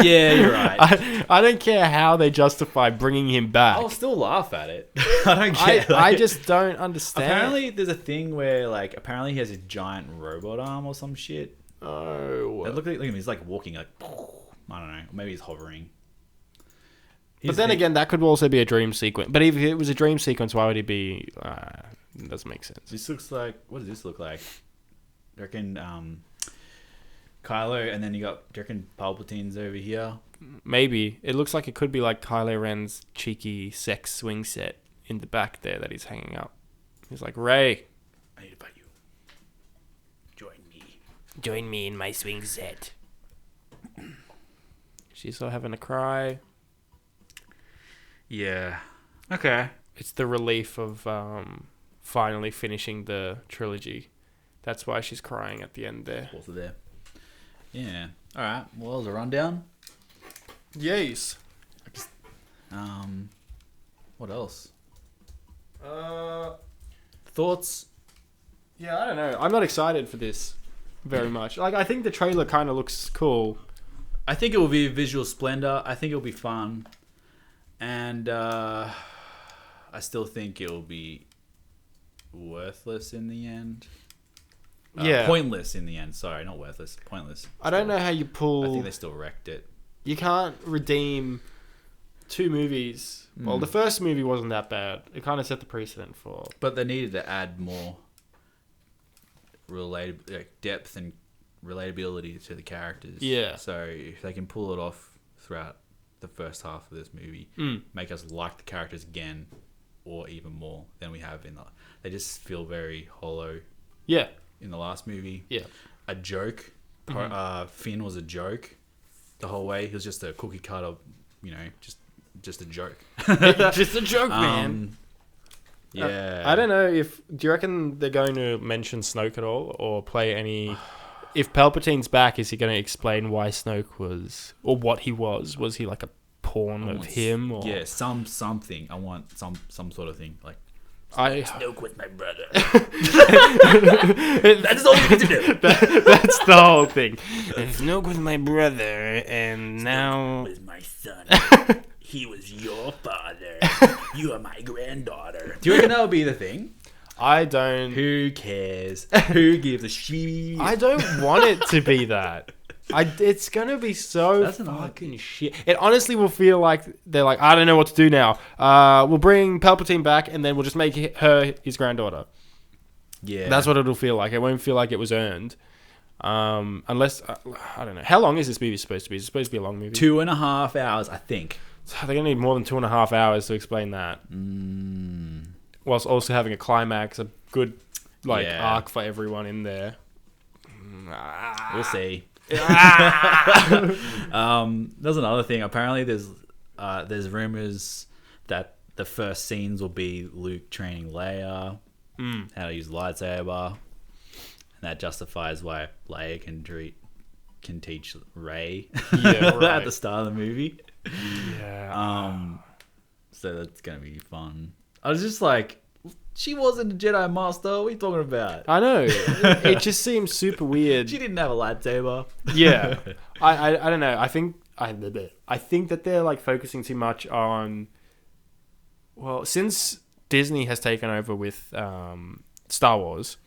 yeah, you're right. I don't care how they justify bringing him back. I'll still laugh at it. I don't care. I just don't understand. Apparently there's a thing where like apparently he has a giant robot arm or some shit. Oh. Look at him, he's like walking like I don't know, maybe he's hovering. But then again, that could also be a dream sequence. But if it was a dream sequence, why would he be... it doesn't make sense. This looks like, what does this look like? I reckon Kylo, and then you got, do you reckon Palpatine's over here? Maybe. It looks like it could be like Kylo Ren's cheeky sex swing set in the back there that he's hanging up. He's like, Rey, I need to fight you. join me in my swing set. She's all having a cry. Yeah. Okay. It's the relief of finally finishing the trilogy. That's why she's crying at the end there. Also there. Yeah. All right. Well, that was a rundown. Yes. What else? Thoughts? Yeah, I don't know. I'm not excited for this very much. Like, I think the trailer kind of looks cool. I think it will be visual splendor. I think it'll be fun. And I still think it'll be worthless in the end. Yeah. Pointless in the end. Sorry, not worthless. Pointless. I don't know how you pull... I think they still wrecked it. You can't redeem two movies. Well, the first movie wasn't that bad. It kind of set the precedent for... But they needed to add more depth and relatability to the characters. Yeah. So if they can pull it off throughout the first half of this movie, make us like the characters again, or even more than we have in the... They just feel very hollow. Yeah. In the last movie. Yeah. A joke. Finn was a joke the whole way. He was just a cookie cutter, just a joke. Just a joke, man. Yeah. I don't know if... Do you reckon they're going to mention Snoke at all? Or play any... If Palpatine's back, is he going to explain why Snoke was... Or what he was? Was he like a pawn of him? Or... Yeah, something. I want some sort of thing. Like, Snoke was my brother. that's all you need to do. That's the whole thing. Snoke was my brother, and now... was my son. He was your father. You are my granddaughter. Do you reckon that would be the thing? I don't... Who cares? Who gives a shit? I don't want it to be that. It's going to be so That's fucking shit. It honestly will feel like they're like, I don't know what to do now. We'll bring Palpatine back and then we'll just make her his granddaughter. Yeah. That's what it'll feel like. It won't feel like it was earned. Unless, I don't know. How long is this movie supposed to be? Is it supposed to be a long movie? 2.5 hours, I think. They're going to need more than 2.5 hours to explain that. Whilst also having a climax, a good arc for everyone in there. We'll see. There's another thing. Apparently, there's rumors that the first scenes will be Luke training Leia how to use a lightsaber, and that justifies why Leia can teach Rey at the start of the movie. Yeah. So that's gonna be fun. I was just like, she wasn't a Jedi Master. What are you talking about? I know. It just seems super weird. She didn't have a lightsaber. Yeah. I don't know. I think that they're like focusing too much on... Well, since Disney has taken over with Star Wars,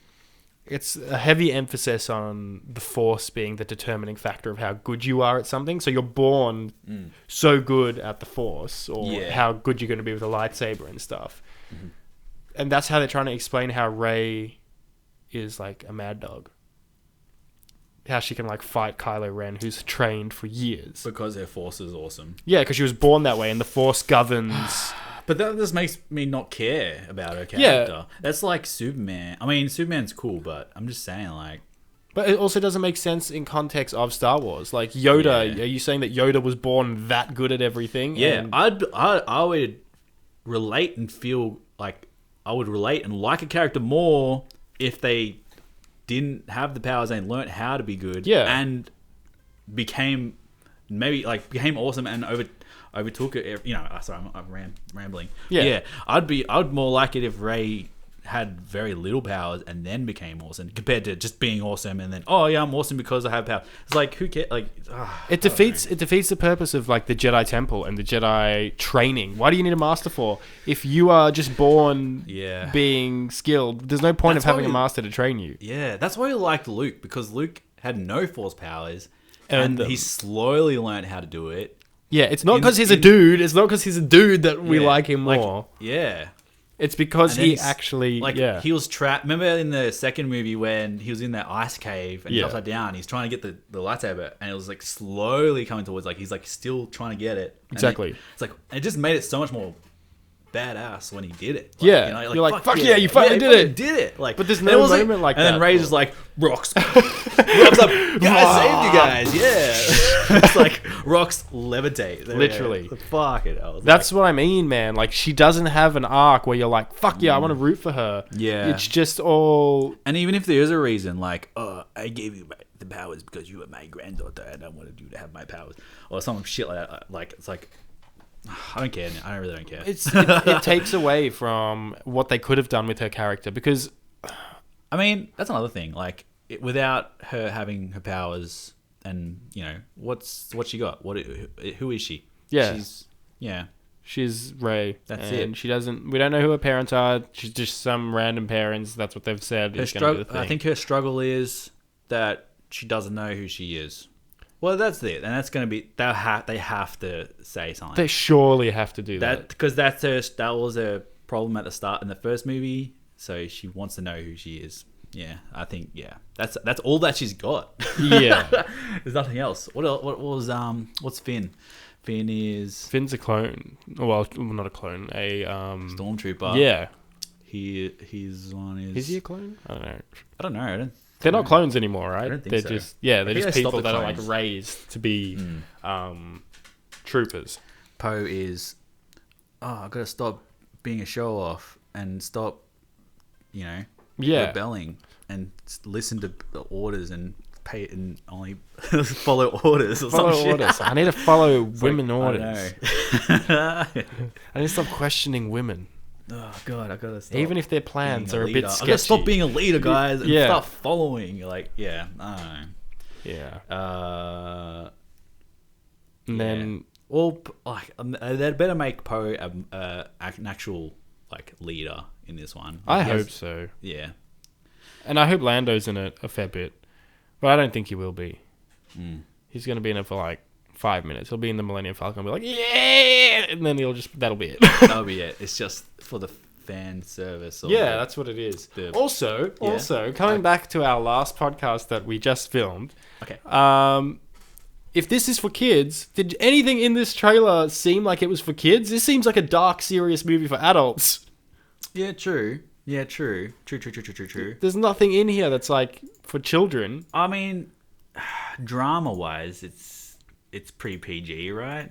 it's a heavy emphasis on the Force being the determining factor of how good you are at something. So you're born so good at the Force, or how good you're going to be with a lightsaber and stuff. Mm-hmm. And that's how they're trying to explain how Rey is like a mad dog. How she can like fight Kylo Ren, who's trained for years. Because her Force is awesome. Yeah, because she was born that way, and the Force governs. But that just makes me not care about her character. Yeah. That's like Superman. I mean, Superman's cool, but I'm just saying, like... But it also doesn't make sense in context of Star Wars. Like, Yoda, are you saying that Yoda was born that good at everything? Yeah, I would relate and feel like... I would relate and like a character more if they didn't have the powers and learnt how to be good. Yeah. And became awesome and overtook it. Sorry, I'm rambling. Yeah. I'd more like it if Rey had very little powers and then became awesome, compared to just being awesome and then I'm awesome because I have power. It's like, who cares? Like, it defeats the purpose of like the Jedi Temple and the Jedi training. Why do you need a master for? If you are just born being skilled, there's no point of having a master to train you. Yeah, that's why I liked Luke, because Luke had no Force powers and he slowly learned how to do it. Yeah, it's not because he's a dude. It's not because he's a dude that we like him more. It's because And then he he's- actually, Like he was trapped. Remember in the second movie when he was in that ice cave and he's Yeah. upside down. He's trying to get the lightsaber, and it was like slowly coming towards. Like he's like still trying to get it. And Exactly. It's like it just made it so much more badass when he did it. Like, Yeah. you know, You're like, fuck yeah, you finally did it. Did it? Like, But there's and no it was moment like and that. then Ray's just like rocks, rocks up. Guys, saved you guys. Yeah. It's like rocks levitate. Literally. Fuck it. I was That's what I mean, man. Like, she doesn't have an arc where you're like, fuck yeah, I want to root for her. Yeah. It's just all... And even if there is a reason, like, oh, I gave you the powers because you were my granddaughter, and I wanted you to have my powers, or some shit like that. Like, it's like, I don't care. I really don't care. It takes away from what they could have done with her character, because... I mean, that's another thing. Like, without her having her powers, and you know, what's she got? Who is she? Yeah. She's Ray. That's and it. She doesn't... We don't know who her parents are. She's just some random parents. That's what they've said. Her is gonna be the struggle. I thing. think her struggle is that she doesn't know who she is. Well, that's it, and that's going to be they have to say something. They surely have to do That that. because that was a problem at the start in the first movie. So she wants to know who she is. Yeah, I think that's all that she's got. Yeah. There's nothing else. What's Finn? Finn is Finn's a clone. Well, not a clone. A stormtrooper. Yeah. His one is. Is he a clone? I don't know. I don't know. They're not clones anymore, right? I don't think they're so. just they're think just they stopped people the that are like clones. raised to be troopers. Poe is. Oh, I gotta stop being a show off and stop, rebelling and listen to the orders and pay and only follow orders or Follow some shit. orders. I need to follow women I don't orders. know. I need to stop questioning women, Oh god, I gotta stop. even if their plans being are a leader. bit sketchy. I gotta stop being a leader, guys, and Yeah. start following. Like, I don't Yeah. know. And then They'd better make Poe an actual like leader in this one. I He hope has- so, Yeah. and I hope Lando's in it a fair bit, but I don't think he will be. He's going to be in it for like 5 minutes. He'll be in the Millennium Falcon and be like, yeah, and then that'll be it. That'll be it. It's just for the fan service. Or Yeah, that's what it is. Also, coming back to our last podcast that we just filmed, okay. if this is for kids, did anything in this trailer seem like it was for kids? This seems like a dark, serious movie for adults. Yeah, true. Yeah, true. True. There's nothing in here that's like for children. I mean, drama-wise, it's pretty PG, right?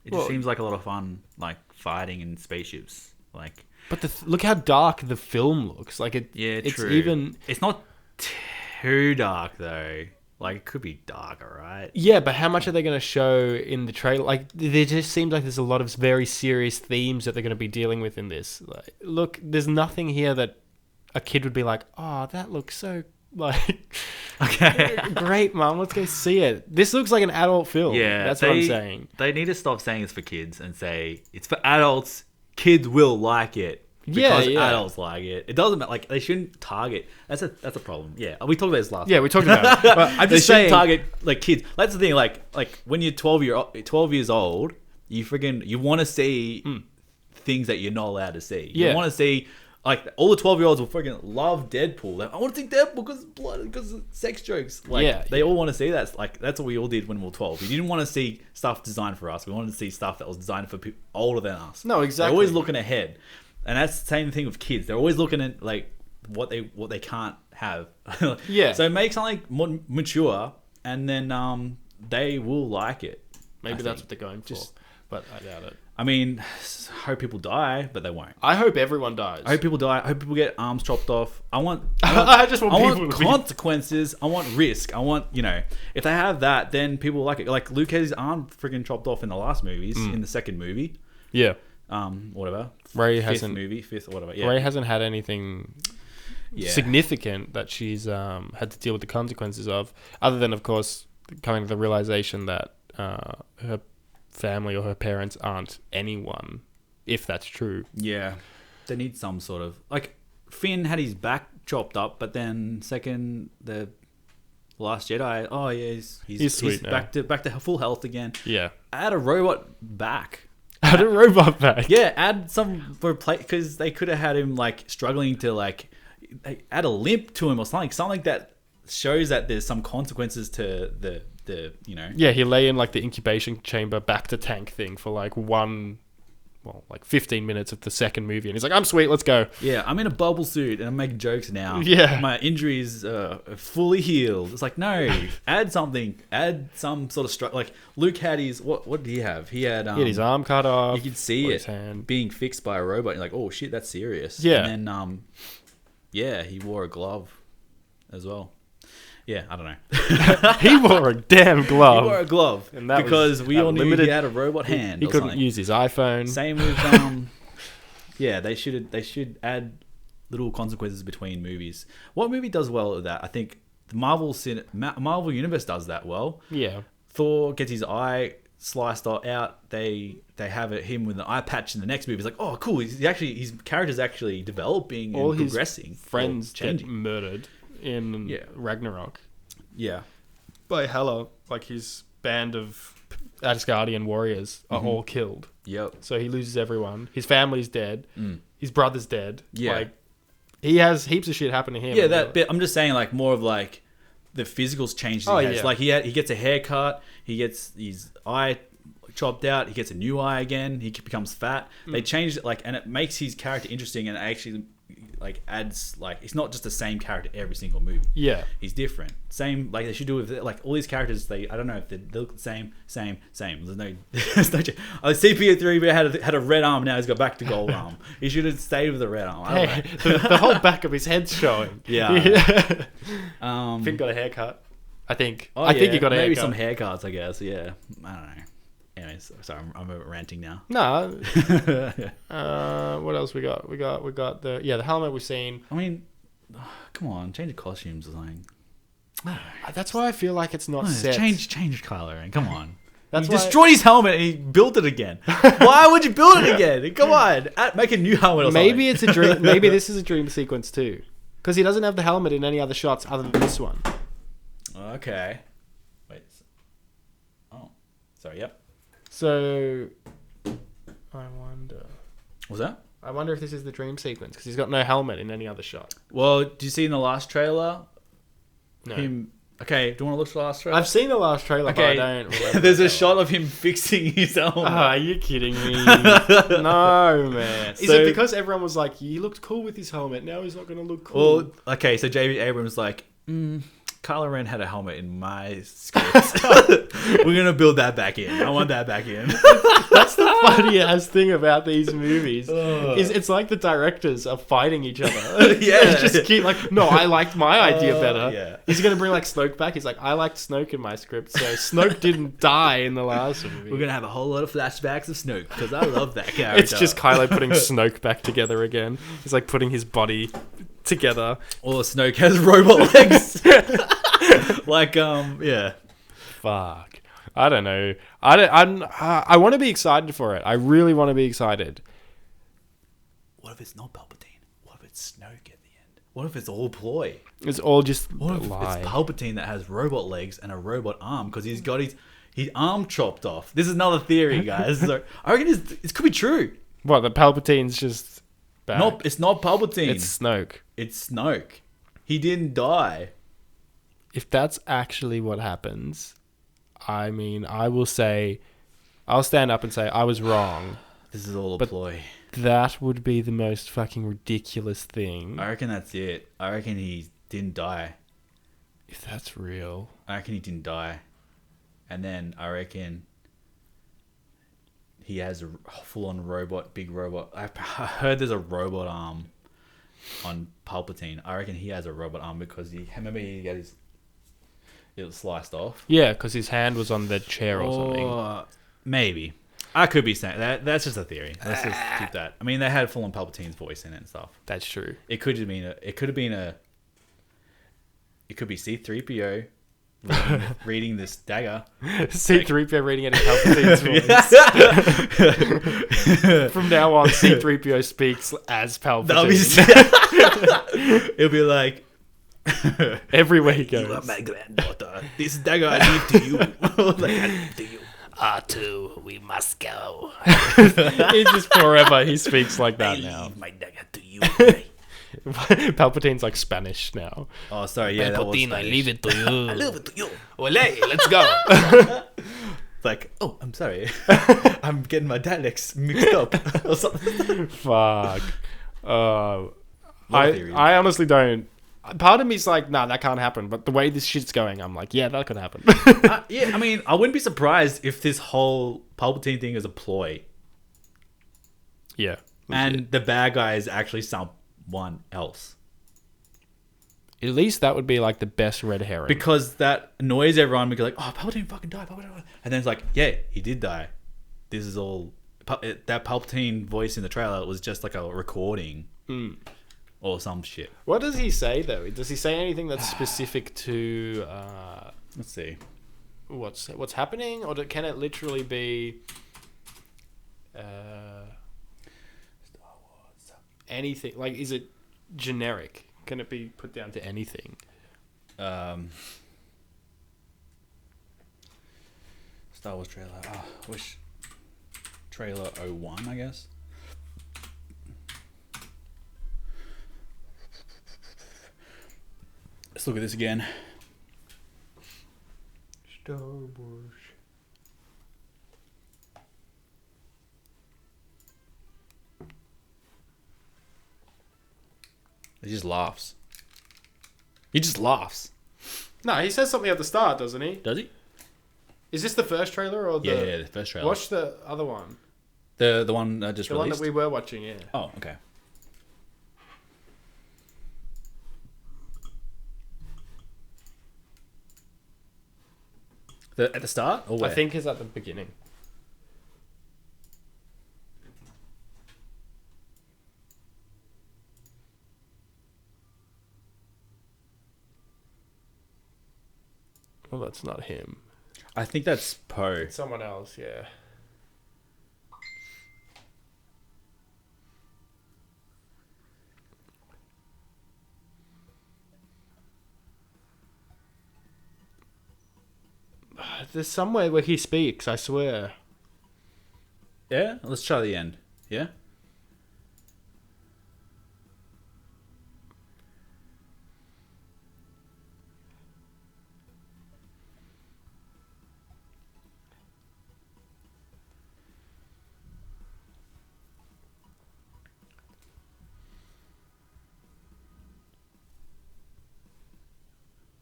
It just Well- seems like a lot of fun, like fighting in spaceships. Like, But look how dark the film looks. Like it's true. even... It's not too dark though. Like, it could be darker, right? Yeah, but how much are they going to show in the trailer? Like, there just seems like there's a lot of very serious themes that they're going to be dealing with in this. Like, look, there's nothing here that a kid would be like, oh, that looks so, like, Okay. great, Mum, let's go see it. This looks like an adult film. Yeah, That's what I'm saying. They need to stop saying it's for kids and say it's for adults. Kids will like it. Because Yeah. adults like it. It doesn't matter. Like, they shouldn't target. That's a problem. Yeah, we talked about this last. Yeah, we talked about it. But I'm They just shouldn't saying... target like kids. That's the thing. Like when you're 12 years old, you want to see things that you're not allowed to see. You Yeah. want to see like all the 12-year-olds will freaking love Deadpool. Like, I want to see Deadpool because blood, because of sex jokes. Like, Yeah. they all want to see that. Like, that's what we all did when we were 12. We didn't want to see stuff designed for us. We wanted to see stuff that was designed for people older than us. No, exactly. They're always looking ahead. And that's the same thing with kids. They're always looking at like what they can't have. Yeah. So make something more mature, and then they will like it. Maybe I that's think. what they're going for. But I doubt it. I mean, hope people die, but they won't. I hope everyone dies. I hope people die. I hope people get arms chopped off. I just want I people want to be... consequences. I want risk. I want, if they have that, then people like it. Like Luke had his arm freaking chopped off in the last movies, in the second movie. Yeah. Whatever. Ray Fifth or whatever. Yeah. Ray hasn't had anything Yeah. significant that she's had to deal with the consequences of, other than, of course, coming to the realization that her family or her parents aren't anyone, if that's true. Yeah. They need some sort of... Like, Finn had his back chopped up, but then the Last Jedi, oh yeah, he's sweet now. back to full health again. Yeah. I had a robot back. Add a robot back. Yeah, add some replace because they could have had him like struggling to like add a limp to him or something that shows that there's some consequences to the Yeah, he lay in like the incubation chamber back to tank thing for like 15 minutes of the second movie, and he's like, I'm sweet, let's go. Yeah, I'm in a bubble suit and I'm making jokes now. Yeah. My injuries are fully healed. It's like, no, add something. Add some sort of like Luke had his what did he have? He had His arm cut off. You could see or it his hand. being fixed by a robot. You're like, oh shit, that's serious. Yeah. And then yeah, he wore a glove as well. Yeah, I don't know. He wore a damn glove. He wore a glove And that because was we all knew unlimited. he had a robot hand. He or couldn't something. use his iPhone. Same with yeah, they should add little consequences between movies. What movie does well at that? I think the Marvel Universe does that well. Yeah. Thor gets his eye sliced out. They have him with an eye patch in the next movie. It's like, oh, cool. His character's actually developing All and his progressing. friends or get changing. murdered in Ragnarok Yeah. by Hela. Like his band of Asgardian warriors are all killed. Yep. So he loses everyone. His family's dead. His brother's dead. Yeah. Like, he has heaps of shit happen to him. Yeah, that bit. I'm just saying, like, more of like the physicals changes. Oh, He has. yeah. Like he gets a haircut. He gets his eye chopped out. He gets a new eye again. He becomes fat. They changed it, like, and it makes his character interesting, and it actually like adds, like, it's not just the same character every single movie. Yeah. He's different. Same, like they should do with like all these characters. I don't know if they look the same. There's no CP3 had a red arm. Now he's got back to gold arm. He should have stayed with the red arm. I don't know. the whole back of his head's showing. Yeah. Finn got a haircut. I think. Oh, I think he got a maybe haircut. some haircuts. I guess. Yeah. I don't know. Anyways, sorry, I'm ranting now. No. What else we got? We got the helmet we've seen. I mean, come on, change the costumes or something. That's why I feel like it's not set. Change Kylo Ren. Come on. That's He why- destroyed his helmet and he built it again. Why would you build it again? Come on, make a new helmet or Maybe something. it's a dream. Maybe this is a dream sequence too, because he doesn't have the helmet in any other shots other than this one. Okay. Wait. Oh, sorry. Yep. So, I wonder if this is the dream sequence because he's got no helmet in any other shot. Well, do you see in the last trailer No. him? Okay. Do you want to look at the last trailer? I've seen the last trailer, Okay. but I don't remember. There's a that shot of him fixing his helmet. one. Are you kidding me? No, man. Is So- it because everyone was like, he looked cool with his helmet, now he's not going to look cool? Well, okay, so J.B. Abrams was like, Kylo Ren had a helmet in my script. We're gonna build that back in. I want that back in. That's the funny ass thing about these movies. Is it's like the directors are fighting each other. Yeah. They just keep like, no, I liked my idea better. yeah. He's gonna bring like Snoke back. He's like, I liked Snoke in my script, so Snoke didn't die in the last movie. We're gonna have a whole lot of flashbacks of Snoke because I love that character. It's just Kylo putting Snoke back together again. He's like putting his body together. Or Snoke has robot legs. Like yeah. Fuck. I don't know. I want to be excited for it. I really want to be excited. What if it's not Palpatine? What if it's Snoke at the end? What if it's all ploy? It's all just What if lie. it's Palpatine that has robot legs and a robot arm because he's got his arm chopped off? This is another theory, guys. So I reckon it could be true. What, the Palpatine's just back? It's not Palpatine. It's Snoke. It's Snoke. He didn't die. If that's actually what happens, I mean, I'll stand up and say I was wrong. This is all a But- ploy. That would be the most fucking ridiculous thing. I reckon that's it. I reckon he didn't die. If that's real. I reckon he didn't die. And then I reckon he has a full-on robot, big robot. I heard there's a robot arm on Palpatine. I reckon he has a robot arm because he got it was sliced off. Yeah, because his hand was on the chair or something. Maybe. I could be saying that. That's just a theory. Let's just keep that. I mean, they had full-on Palpatine's voice in it and stuff. That's true. It could be C-3PO reading this dagger. C-3PO reading it in Palpatine's voice. From now on, C-3PO speaks as Palpatine. It'll be like, Everywhere he You are goes. my granddaughter. this dagger I give to you. Like, I give to you. R2, we must go. He's just forever. He speaks like I that now. leave my dagger to you. Rey. Palpatine's like Spanish now. Oh, sorry. Yeah, that was Palpatine, I Spanish. leave it to you. I leave it to you. Ole, let's go. It's like, oh, I'm sorry. I'm getting my dialects mixed up or something. Fuck. Lot of theories. I honestly don't. Part of me's like, nah, that can't happen. But the way this shit's going, I'm like, yeah, that could happen. Yeah, I mean, I wouldn't be surprised if this whole Palpatine thing is a ploy. Yeah. And the bad guy is actually someone else. At least that would be like the best red herring. Because that annoys everyone because like, oh, Palpatine fucking died. Palpatine. And then it's like, yeah, he did die. This is all... That Palpatine voice in the trailer was just like a recording. Or some shit. What does he say, though? Does he say anything that's specific to Let's see. what's happening? Or can it literally be Star Wars. anything? Like, is it generic? Can it be put down to anything? Star Wars trailer. Oh, wish trailer 01, I guess. Let's look at this again. Star Wars. He just laughs. He just laughs. No, he says something at the start, doesn't he? Does he? Is this the first trailer or the? Yeah, the first trailer. Watch the other one. The one that just The one released. that we were watching. Yeah. Oh, okay. At the start or where? I think is at the beginning. Well, that's not him. I think that's Poe. Someone else, yeah. There's somewhere where he speaks, I swear. Yeah, let's try the end. Yeah.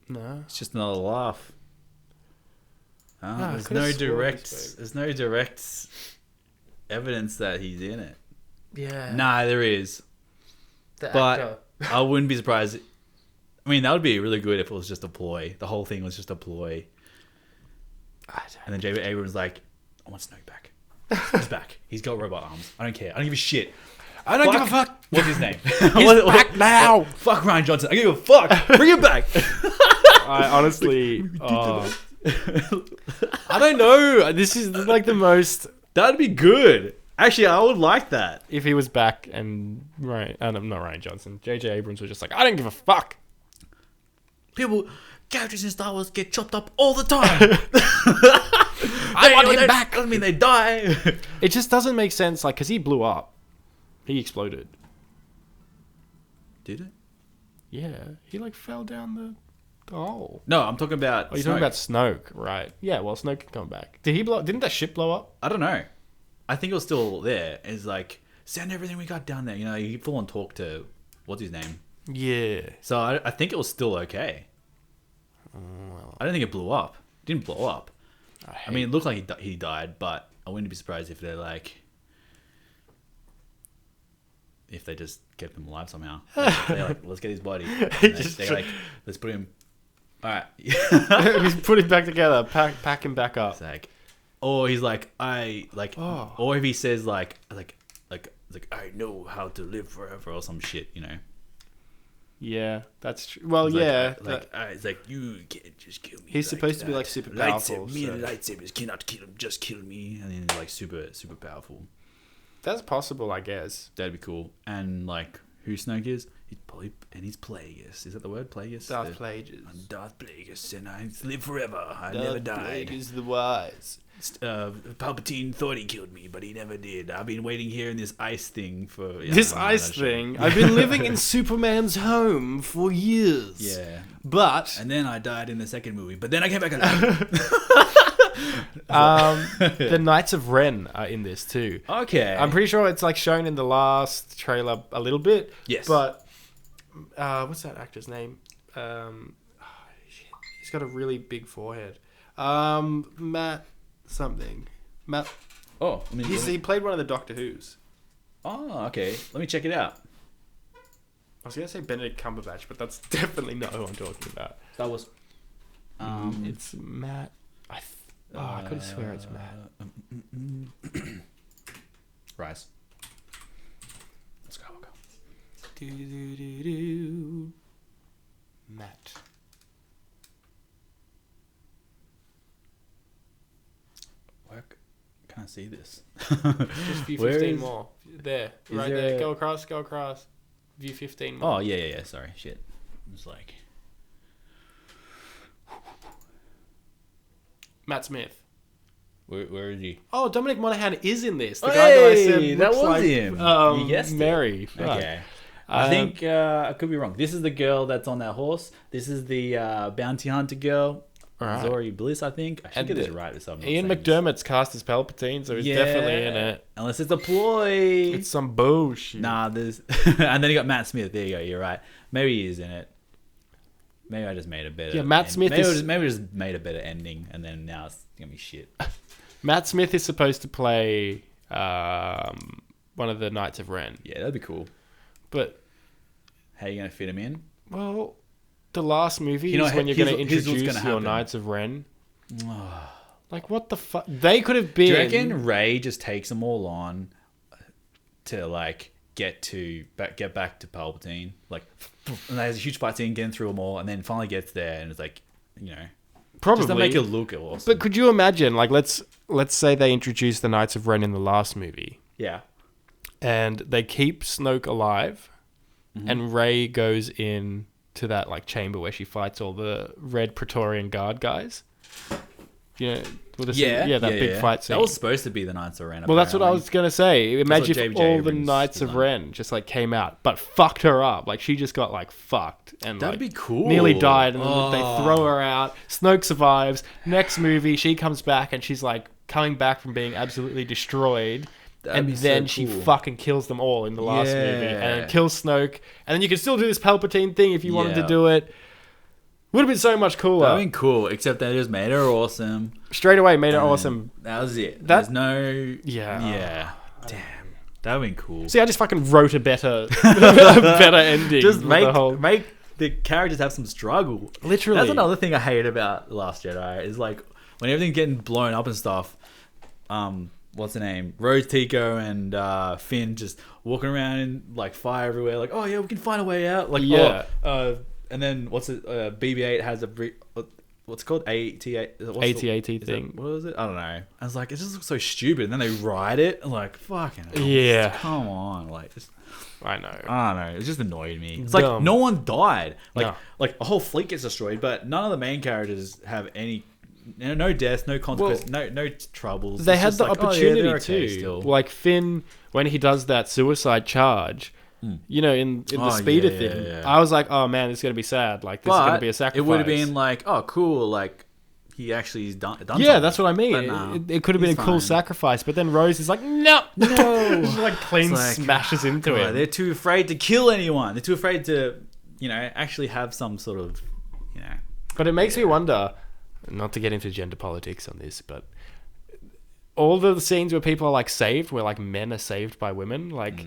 No. It's just another laugh. Oh, No, I there's could've no sworn he direct. spoke. There's no direct evidence that he's in it. Yeah. Nah, there is. The But actor. I wouldn't be surprised. I mean, that would be really good if it was just a ploy. The whole thing was just a ploy. And then J.B. Abrams was like, I want Snoke back. He's back. He's got robot arms. I don't care. I don't give a shit. I don't give a fuck. What's his name? He's back now. Fuck Ryan Johnson. I give a fuck. Bring him back. I honestly, I don't know. This is like the most. That'd be good. Actually, I would like that. If he was back and not Ryan Johnson, J.J. Abrams was just like, I don't give a fuck. Characters in Star Wars get chopped up all the time. I want him back. Doesn't mean they die. It just doesn't make sense, like, because he blew up. He exploded. Did it? Yeah, he like fell down the hole. No, I'm talking about. Oh, you're talking about Snoke, right? Yeah, well, Snoke can come back. Did he blow? Didn't that ship blow up? I don't know. I think it was still there. It's like, send everything we got down there. You know, you full on talk to what's his name. Yeah. So I think it was still okay. Well, I don't think it blew up. It didn't blow up. I mean, hate- it looked like he died, but I wouldn't be surprised if they're like, if they just kept him alive somehow. They're like, let's get his body. And they're like, let's put him. All right. he's put it back together. Pack him back up. It's like, or he's like, Oh. or if he says like, I know how to live forever or some shit, you know. Yeah, that's true. Well, It's yeah. it's like you can't just kill me. He's supposed to be like super powerful. Me so- and lightsabers cannot kill him. Just kill me. And then like super powerful. That's possible, I guess. That'd be cool. And like who Snoke is? He's probably he's Plagueis. Is that the word? Plagueis. Darth Plagueis. I'm Darth Plagueis, and I live forever. I never died. Plagueis the wise. Palpatine thought he killed me, but he never did. I've been waiting here in this ice thing for This ice thing. I've been living in Superman's home for years. Yeah, But and then I died in the second movie, but then I came back alive. the Knights of Ren are in this too. Okay, I'm pretty sure it's like shown in the last trailer a little bit. Yes. But what's that actor's name? Shit. He's got a really big forehead. Matt something. Matt. Oh, I mean, He played one of the Doctor Who's. oh, okay. Let me check it out. I was gonna say Benedict Cumberbatch, but that's definitely not who I'm talking about. That was. It's Matt. I could swear it's Matt. Rise. Skywalker. Matt. Where can I see this? Just view Where 15 is- more. There. is Right there there. a- Go across. View 15 more. Oh yeah. Sorry, shit. It's like Matt Smith. where is he? Oh, Dominic Monaghan is in this. The guy that I said Hey, looks that was like, him. You guessed it. Mary. Fuck. Okay. I think I could be wrong. This is the girl that's on that horse. This is the bounty hunter girl. Alright. Zori Bliss, I think. I should And get this the- right. This Ian McDermott's cast as Palpatine, so he's definitely in it. Unless it's a ploy. It's some bullshit. Nah, there's. And then you got Matt Smith. There you go. You're right. Maybe he is in it. Maybe I just made a better. Yeah, Matt Smith maybe we just made a better ending, and then now it's gonna be shit. Matt Smith is supposed to play one of the Knights of Ren. Yeah, that'd be cool. But, How you gonna fit him in? well, the last movie You know, is when you're here's going to what's introduce gonna your happen. Knights of Ren. Like, what the fuck? They could have been... Do you reckon Ray just takes them all on to like get back to Palpatine? Like, and there's a huge fight scene getting through them all, and then finally gets there, and it's like, Probably. just to make it look awesome. But could you imagine, like, let's say they introduce the Knights of Ren in the last movie, yeah, and they keep Snoke alive, and Rey goes in to that like chamber where she fights all the Red Praetorian Guard guys. Yeah, that big fight scene. That was supposed to be the Knights of Ren. Well, that's what I apparently. was gonna say. Imagine what if JJ all the Abrams Knights of designed. Ren just like came out, but fucked her up. Like she just got like fucked and That'd like be cool. nearly died, and then they Oh. throw her out. Snoke survives. Next movie, she comes back and she's like coming back from being absolutely destroyed. That'd And be so then she cool. fucking kills them all in the last movie, Yeah. and kills Snoke. And then you can still do this Palpatine thing if you wanted to Yeah. do it. Would have been so much cooler. That'd been cool, except they just made her awesome. Straight away, made it and awesome. That was it. That- There's no. Yeah. Damn. That'd been cool. See, I just fucking wrote a better, better ending. Just with make the whole... make the characters have some struggle. Literally. That's another thing I hate about The Last Jedi is like when everything's getting blown up and stuff. What's the name? Rose Tico and Finn just walking around in like fire everywhere. Like, oh yeah, we can find a way out. Like, Yeah. and then what's it? BB-8 has what's it called? AT-8. AT-AT thing. What was it? I don't know. I was like, it just looks so stupid. And then they ride it. I'm like, fucking hell, Yeah. come on, like. Just, I know. I don't know. It just annoyed me. It's like Dumb. no one died. Like No. like a whole fleet gets destroyed, but none of the main characters have any. No deaths, no consequences, no troubles. They It's had just the like, oh, yeah, opportunity they're okay too. still. Like Finn, when he does that suicide charge, you know, in the Oh, speeder yeah, thing, yeah. I was like, oh man, this is gonna be sad. Like this is But gonna be a sacrifice. it would have been like, oh, cool. Like he actually has done yeah, something. that's what I mean. But nah, It could have been a he's cool fine. sacrifice, but then Rose is like, no, She, like clean It's like, smashes into God, him. they're too afraid to kill anyone. They're too afraid to, actually have some sort of, But it makes me wonder, not to get into gender politics on this, but all the scenes where people are like saved, where like men are saved by women, like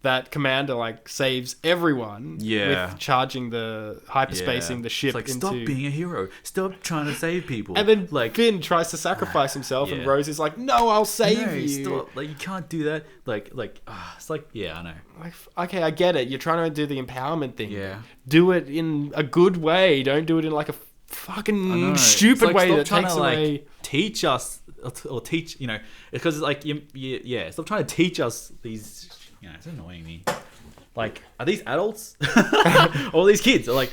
that commander like saves everyone Yeah. with charging the hyperspacing the ship It's like, into... stop being a hero. Stop trying to save people. And then like, Finn tries to sacrifice himself, and Yeah. Rose is like, "No, I'll save no, you." stop. Like you can't do that. It's like, yeah, I know. Like, okay, I get it. You're trying to do the empowerment thing. Yeah. Do it in a good way. Don't do it in like a I fucking know. stupid It's like, way stop that trying takes to, like, away. teach us or teach, because it's like stop trying to teach us these. It's annoying me. Like, are these adults or these kids? Like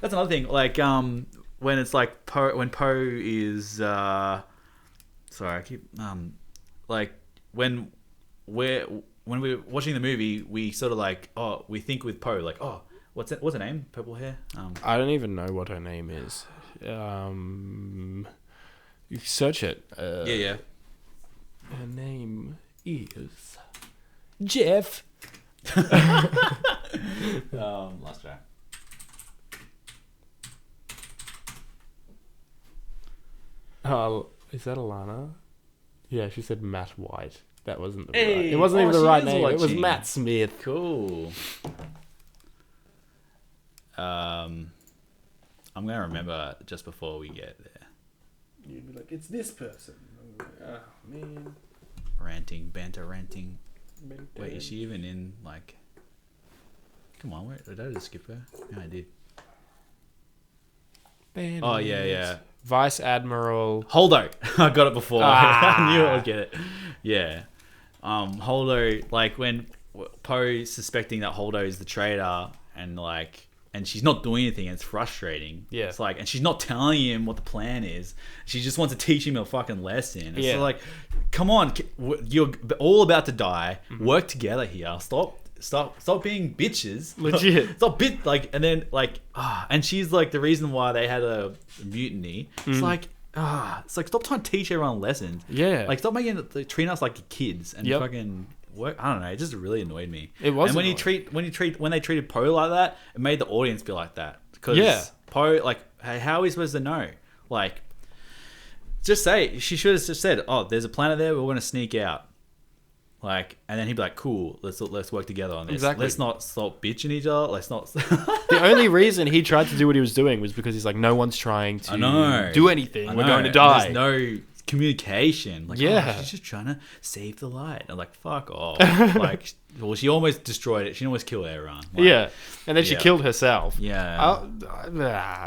that's another thing. Like when it's like when Poe is sorry, I keep like when we're watching the movie, we sort of like we think with Poe like what's her name? Purple hair. I don't even know what her name is. You search it. Yeah. Her name is Jeff. Last track. Is that Alana? Yeah, she said Matt White. That wasn't the Hey, right. It wasn't even the she right is name. It was watching. Matt Smith. Cool. I'm gonna remember just before we get there. You'd be like, it's this person. Oh man. Banter ranting. Wait, is she even in like? Come on, where did I just skip her? Yeah, I did. Oh yeah. Vice Admiral Holdo. I got it before. Ah. I knew I would get it. Yeah. Holdo, like when Poe suspecting that Holdo is the traitor and she's not doing anything and it's frustrating. Yeah. It's like, and she's not telling him what the plan is. She just wants to teach him a fucking lesson. It's like, come on, you're all about to die. Mm-hmm. Work together here. Stop being bitches. Legit. Stop and then and she's like the reason why they had a mutiny. It's like stop trying to teach everyone lessons. Yeah. Like stop treating us like kids and fucking work. I don't know. It just really annoyed me. It was. And when they treated Poe like that, it made the audience feel like that. Because Poe, like, hey, how are we supposed to know? Like, just say she should have just said, "Oh, there's a planet there. We're going to sneak out." Like, and then he'd be like, "Cool, let's work together on this. Exactly. Let's not stop bitching each other. Let's not." The only reason he tried to do what he was doing was because he's like, no one's trying to do anything. We're going to die. There's no communication. Like, she's just trying to save the light. I'm like, fuck off. Like, well, she almost destroyed it. She almost killed everyone. Like, and then she killed herself. Yeah.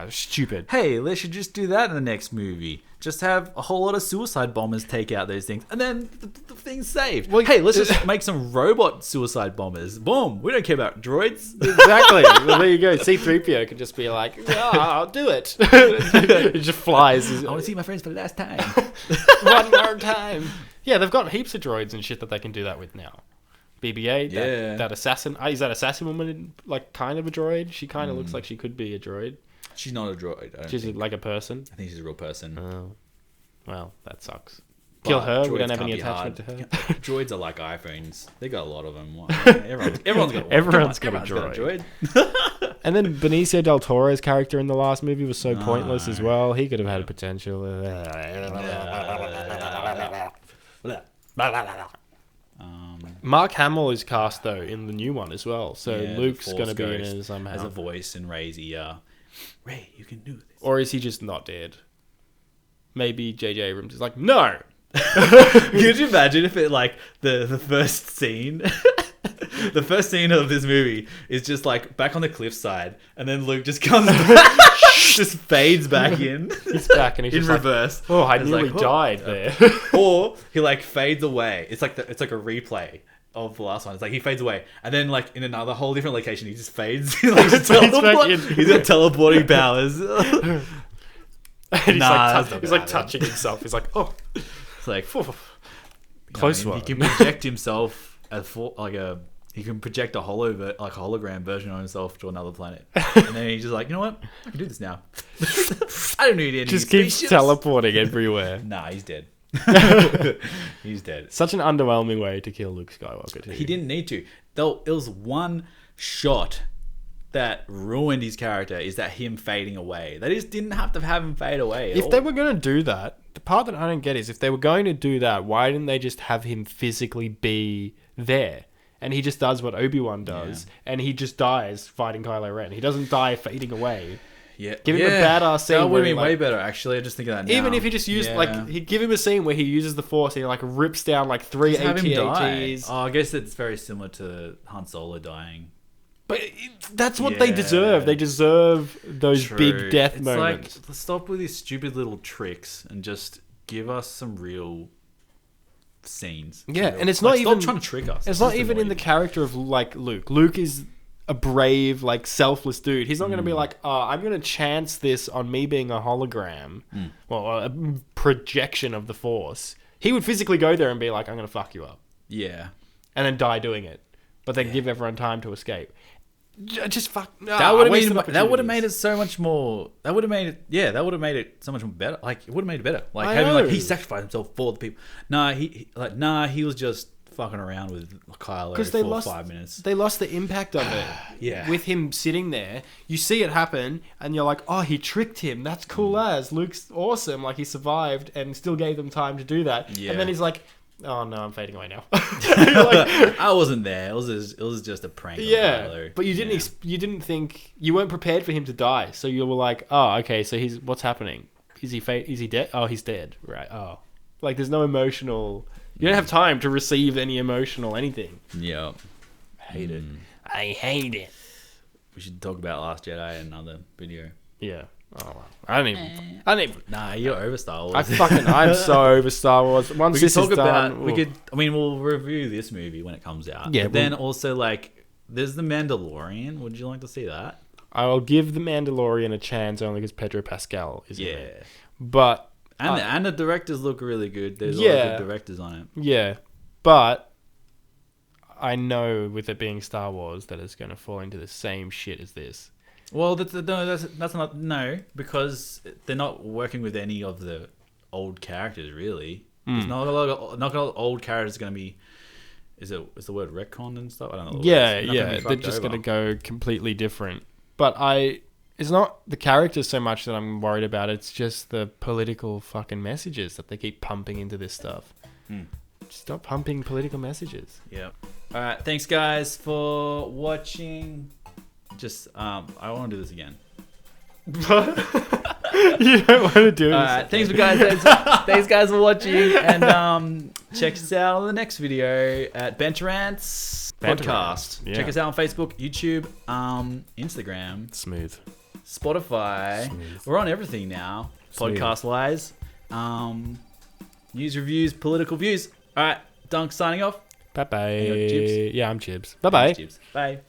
Stupid. Hey, they should just do that in the next movie. Just have a whole lot of suicide bombers take out those things, and then the thing's saved. Well, hey, let's just make some robot suicide bombers. Boom. We don't care about droids. Exactly. Well, there you go. C-3PO could just be like, I'll do it. It just flies. I want to see my friends for the last time. One more time. Yeah, they've got heaps of droids and shit that they can do that with now. BB-8, that assassin. Is that assassin woman like kind of a droid? She kind of looks like she could be a droid. She's not a droid. She's like a person. I think she's a real person. Oh, well, that sucks. Kill her. We don't have any attachment to her. Droids are like iPhones. They got a lot of them. Everyone's got one. Everyone's got a droid. And then Benicio del Toro's character in the last movie was so pointless as well. He could have had a potential. Mark Hamill is cast though in the new one as well, so Luke's going to be in it somehow as a voice and Ray's Ray, you can do this. Or is he just not dead? Maybe J.J. Abrams is like, no. Could you imagine if it like the first scene, the first scene of this movie is just like back on the cliffside, and then Luke just comes back, just fades back in. He's back and he's in just reverse. Like, I nearly died there. Or he like fades away. It's like a replay of the last one. It's like he fades away, and then like in another whole different location, he just fades. He's got teleporting powers. He's like touching himself. He's like, oh, it's like close one. He can project himself he can project a hologram version of himself to another planet, and then he's just like, you know what, I can do this now. I don't need any. Just keeps teleporting everywhere. Nah, he's dead. He's dead. Such an underwhelming way to kill Luke Skywalker too. He didn't need to. Though it was one shot that ruined his character, is that him fading away. They just didn't have to have him fade away at all. If they were going to do that, the part that I don't get is if they were going to do that, why didn't they just have him physically be there? And he just does what Obi-Wan does, and he just dies fighting Kylo Ren. He doesn't die fading away. Yeah, give him a badass scene. That would have been way better, actually. I just think of that now. Even if he just used he'd give him a scene where he uses the Force and he like rips down like 3 AT-ATs. Oh, I guess it's very similar to Han Solo dying. But that's what they deserve. They deserve those big death moments. Like, stop with these stupid little tricks and just give us some real scenes. Yeah, and it's not even stop trying to trick us. It's not even in the character of like Luke. Luke is a brave, like selfless dude. He's not going to be like, I'm going to chance this on me being a hologram, well, a projection of the Force. He would physically go there and be like, I'm going to fuck you up. Yeah. And then die doing it. But then give everyone time to escape. Just fuck. That would have made it so much more. That would have made it. Yeah, that would have made it so much more better. Like, it would have made it better. Like, I having know. like he sacrificed himself for the people. He was just fucking around with Kylo for 5 minutes. They lost the impact of it. Yeah. With him sitting there, you see it happen, and you're like, oh, he tricked him. That's cool as. Luke's awesome. Like, he survived and still gave them time to do that. Yeah. And then he's like, oh no, I'm fading away now. I wasn't there. It was just a prank. On Kylo. But you didn't you didn't think, you weren't prepared for him to die. So you were like, oh, okay, so what's happening? Is he dead? Oh, he's dead. Right. Oh. Like, there's no emotional... You don't have time to receive any emotional anything. Yeah. Hate it. I hate it. We should talk about Last Jedi in another video. Yeah. Oh, well. I don't even. Nah, you're over Star Wars. I'm so over Star Wars. Once this is done, we'll review this movie when it comes out. Yeah. But then also, like, there's The Mandalorian. Would you like to see that? I'll give The Mandalorian a chance only because Pedro Pascal is in Yeah. it. But And the directors look really good. There's a lot of good directors on it. yeah, but I know with it being Star Wars that it's going to fall into the same shit as this. Well, that's not because they're not working with any of the old characters really. There's not a lot of old characters going to be. Is the word retcon and stuff? I don't know. Yeah. They're just going to go completely different. But it's not the characters so much that I'm worried about. It's just the political fucking messages that they keep pumping into this stuff. Stop pumping political messages. Yeah. All right. Thanks, guys, for watching. Just, I want to do this again. You don't want to do it. All right. Thanks, guys. Thanks, guys, for watching. And check us out on the next video at Banta Rants podcast. Yeah. Check us out on Facebook, YouTube, Instagram, Smooth. Spotify. Smooth. We're on everything now, Smooth. podcast-wise. News, reviews, political views. All right. Dunk signing off. Bye-bye. Chibs. Yeah, I'm Chibs. Bye-bye. Chibs. Bye.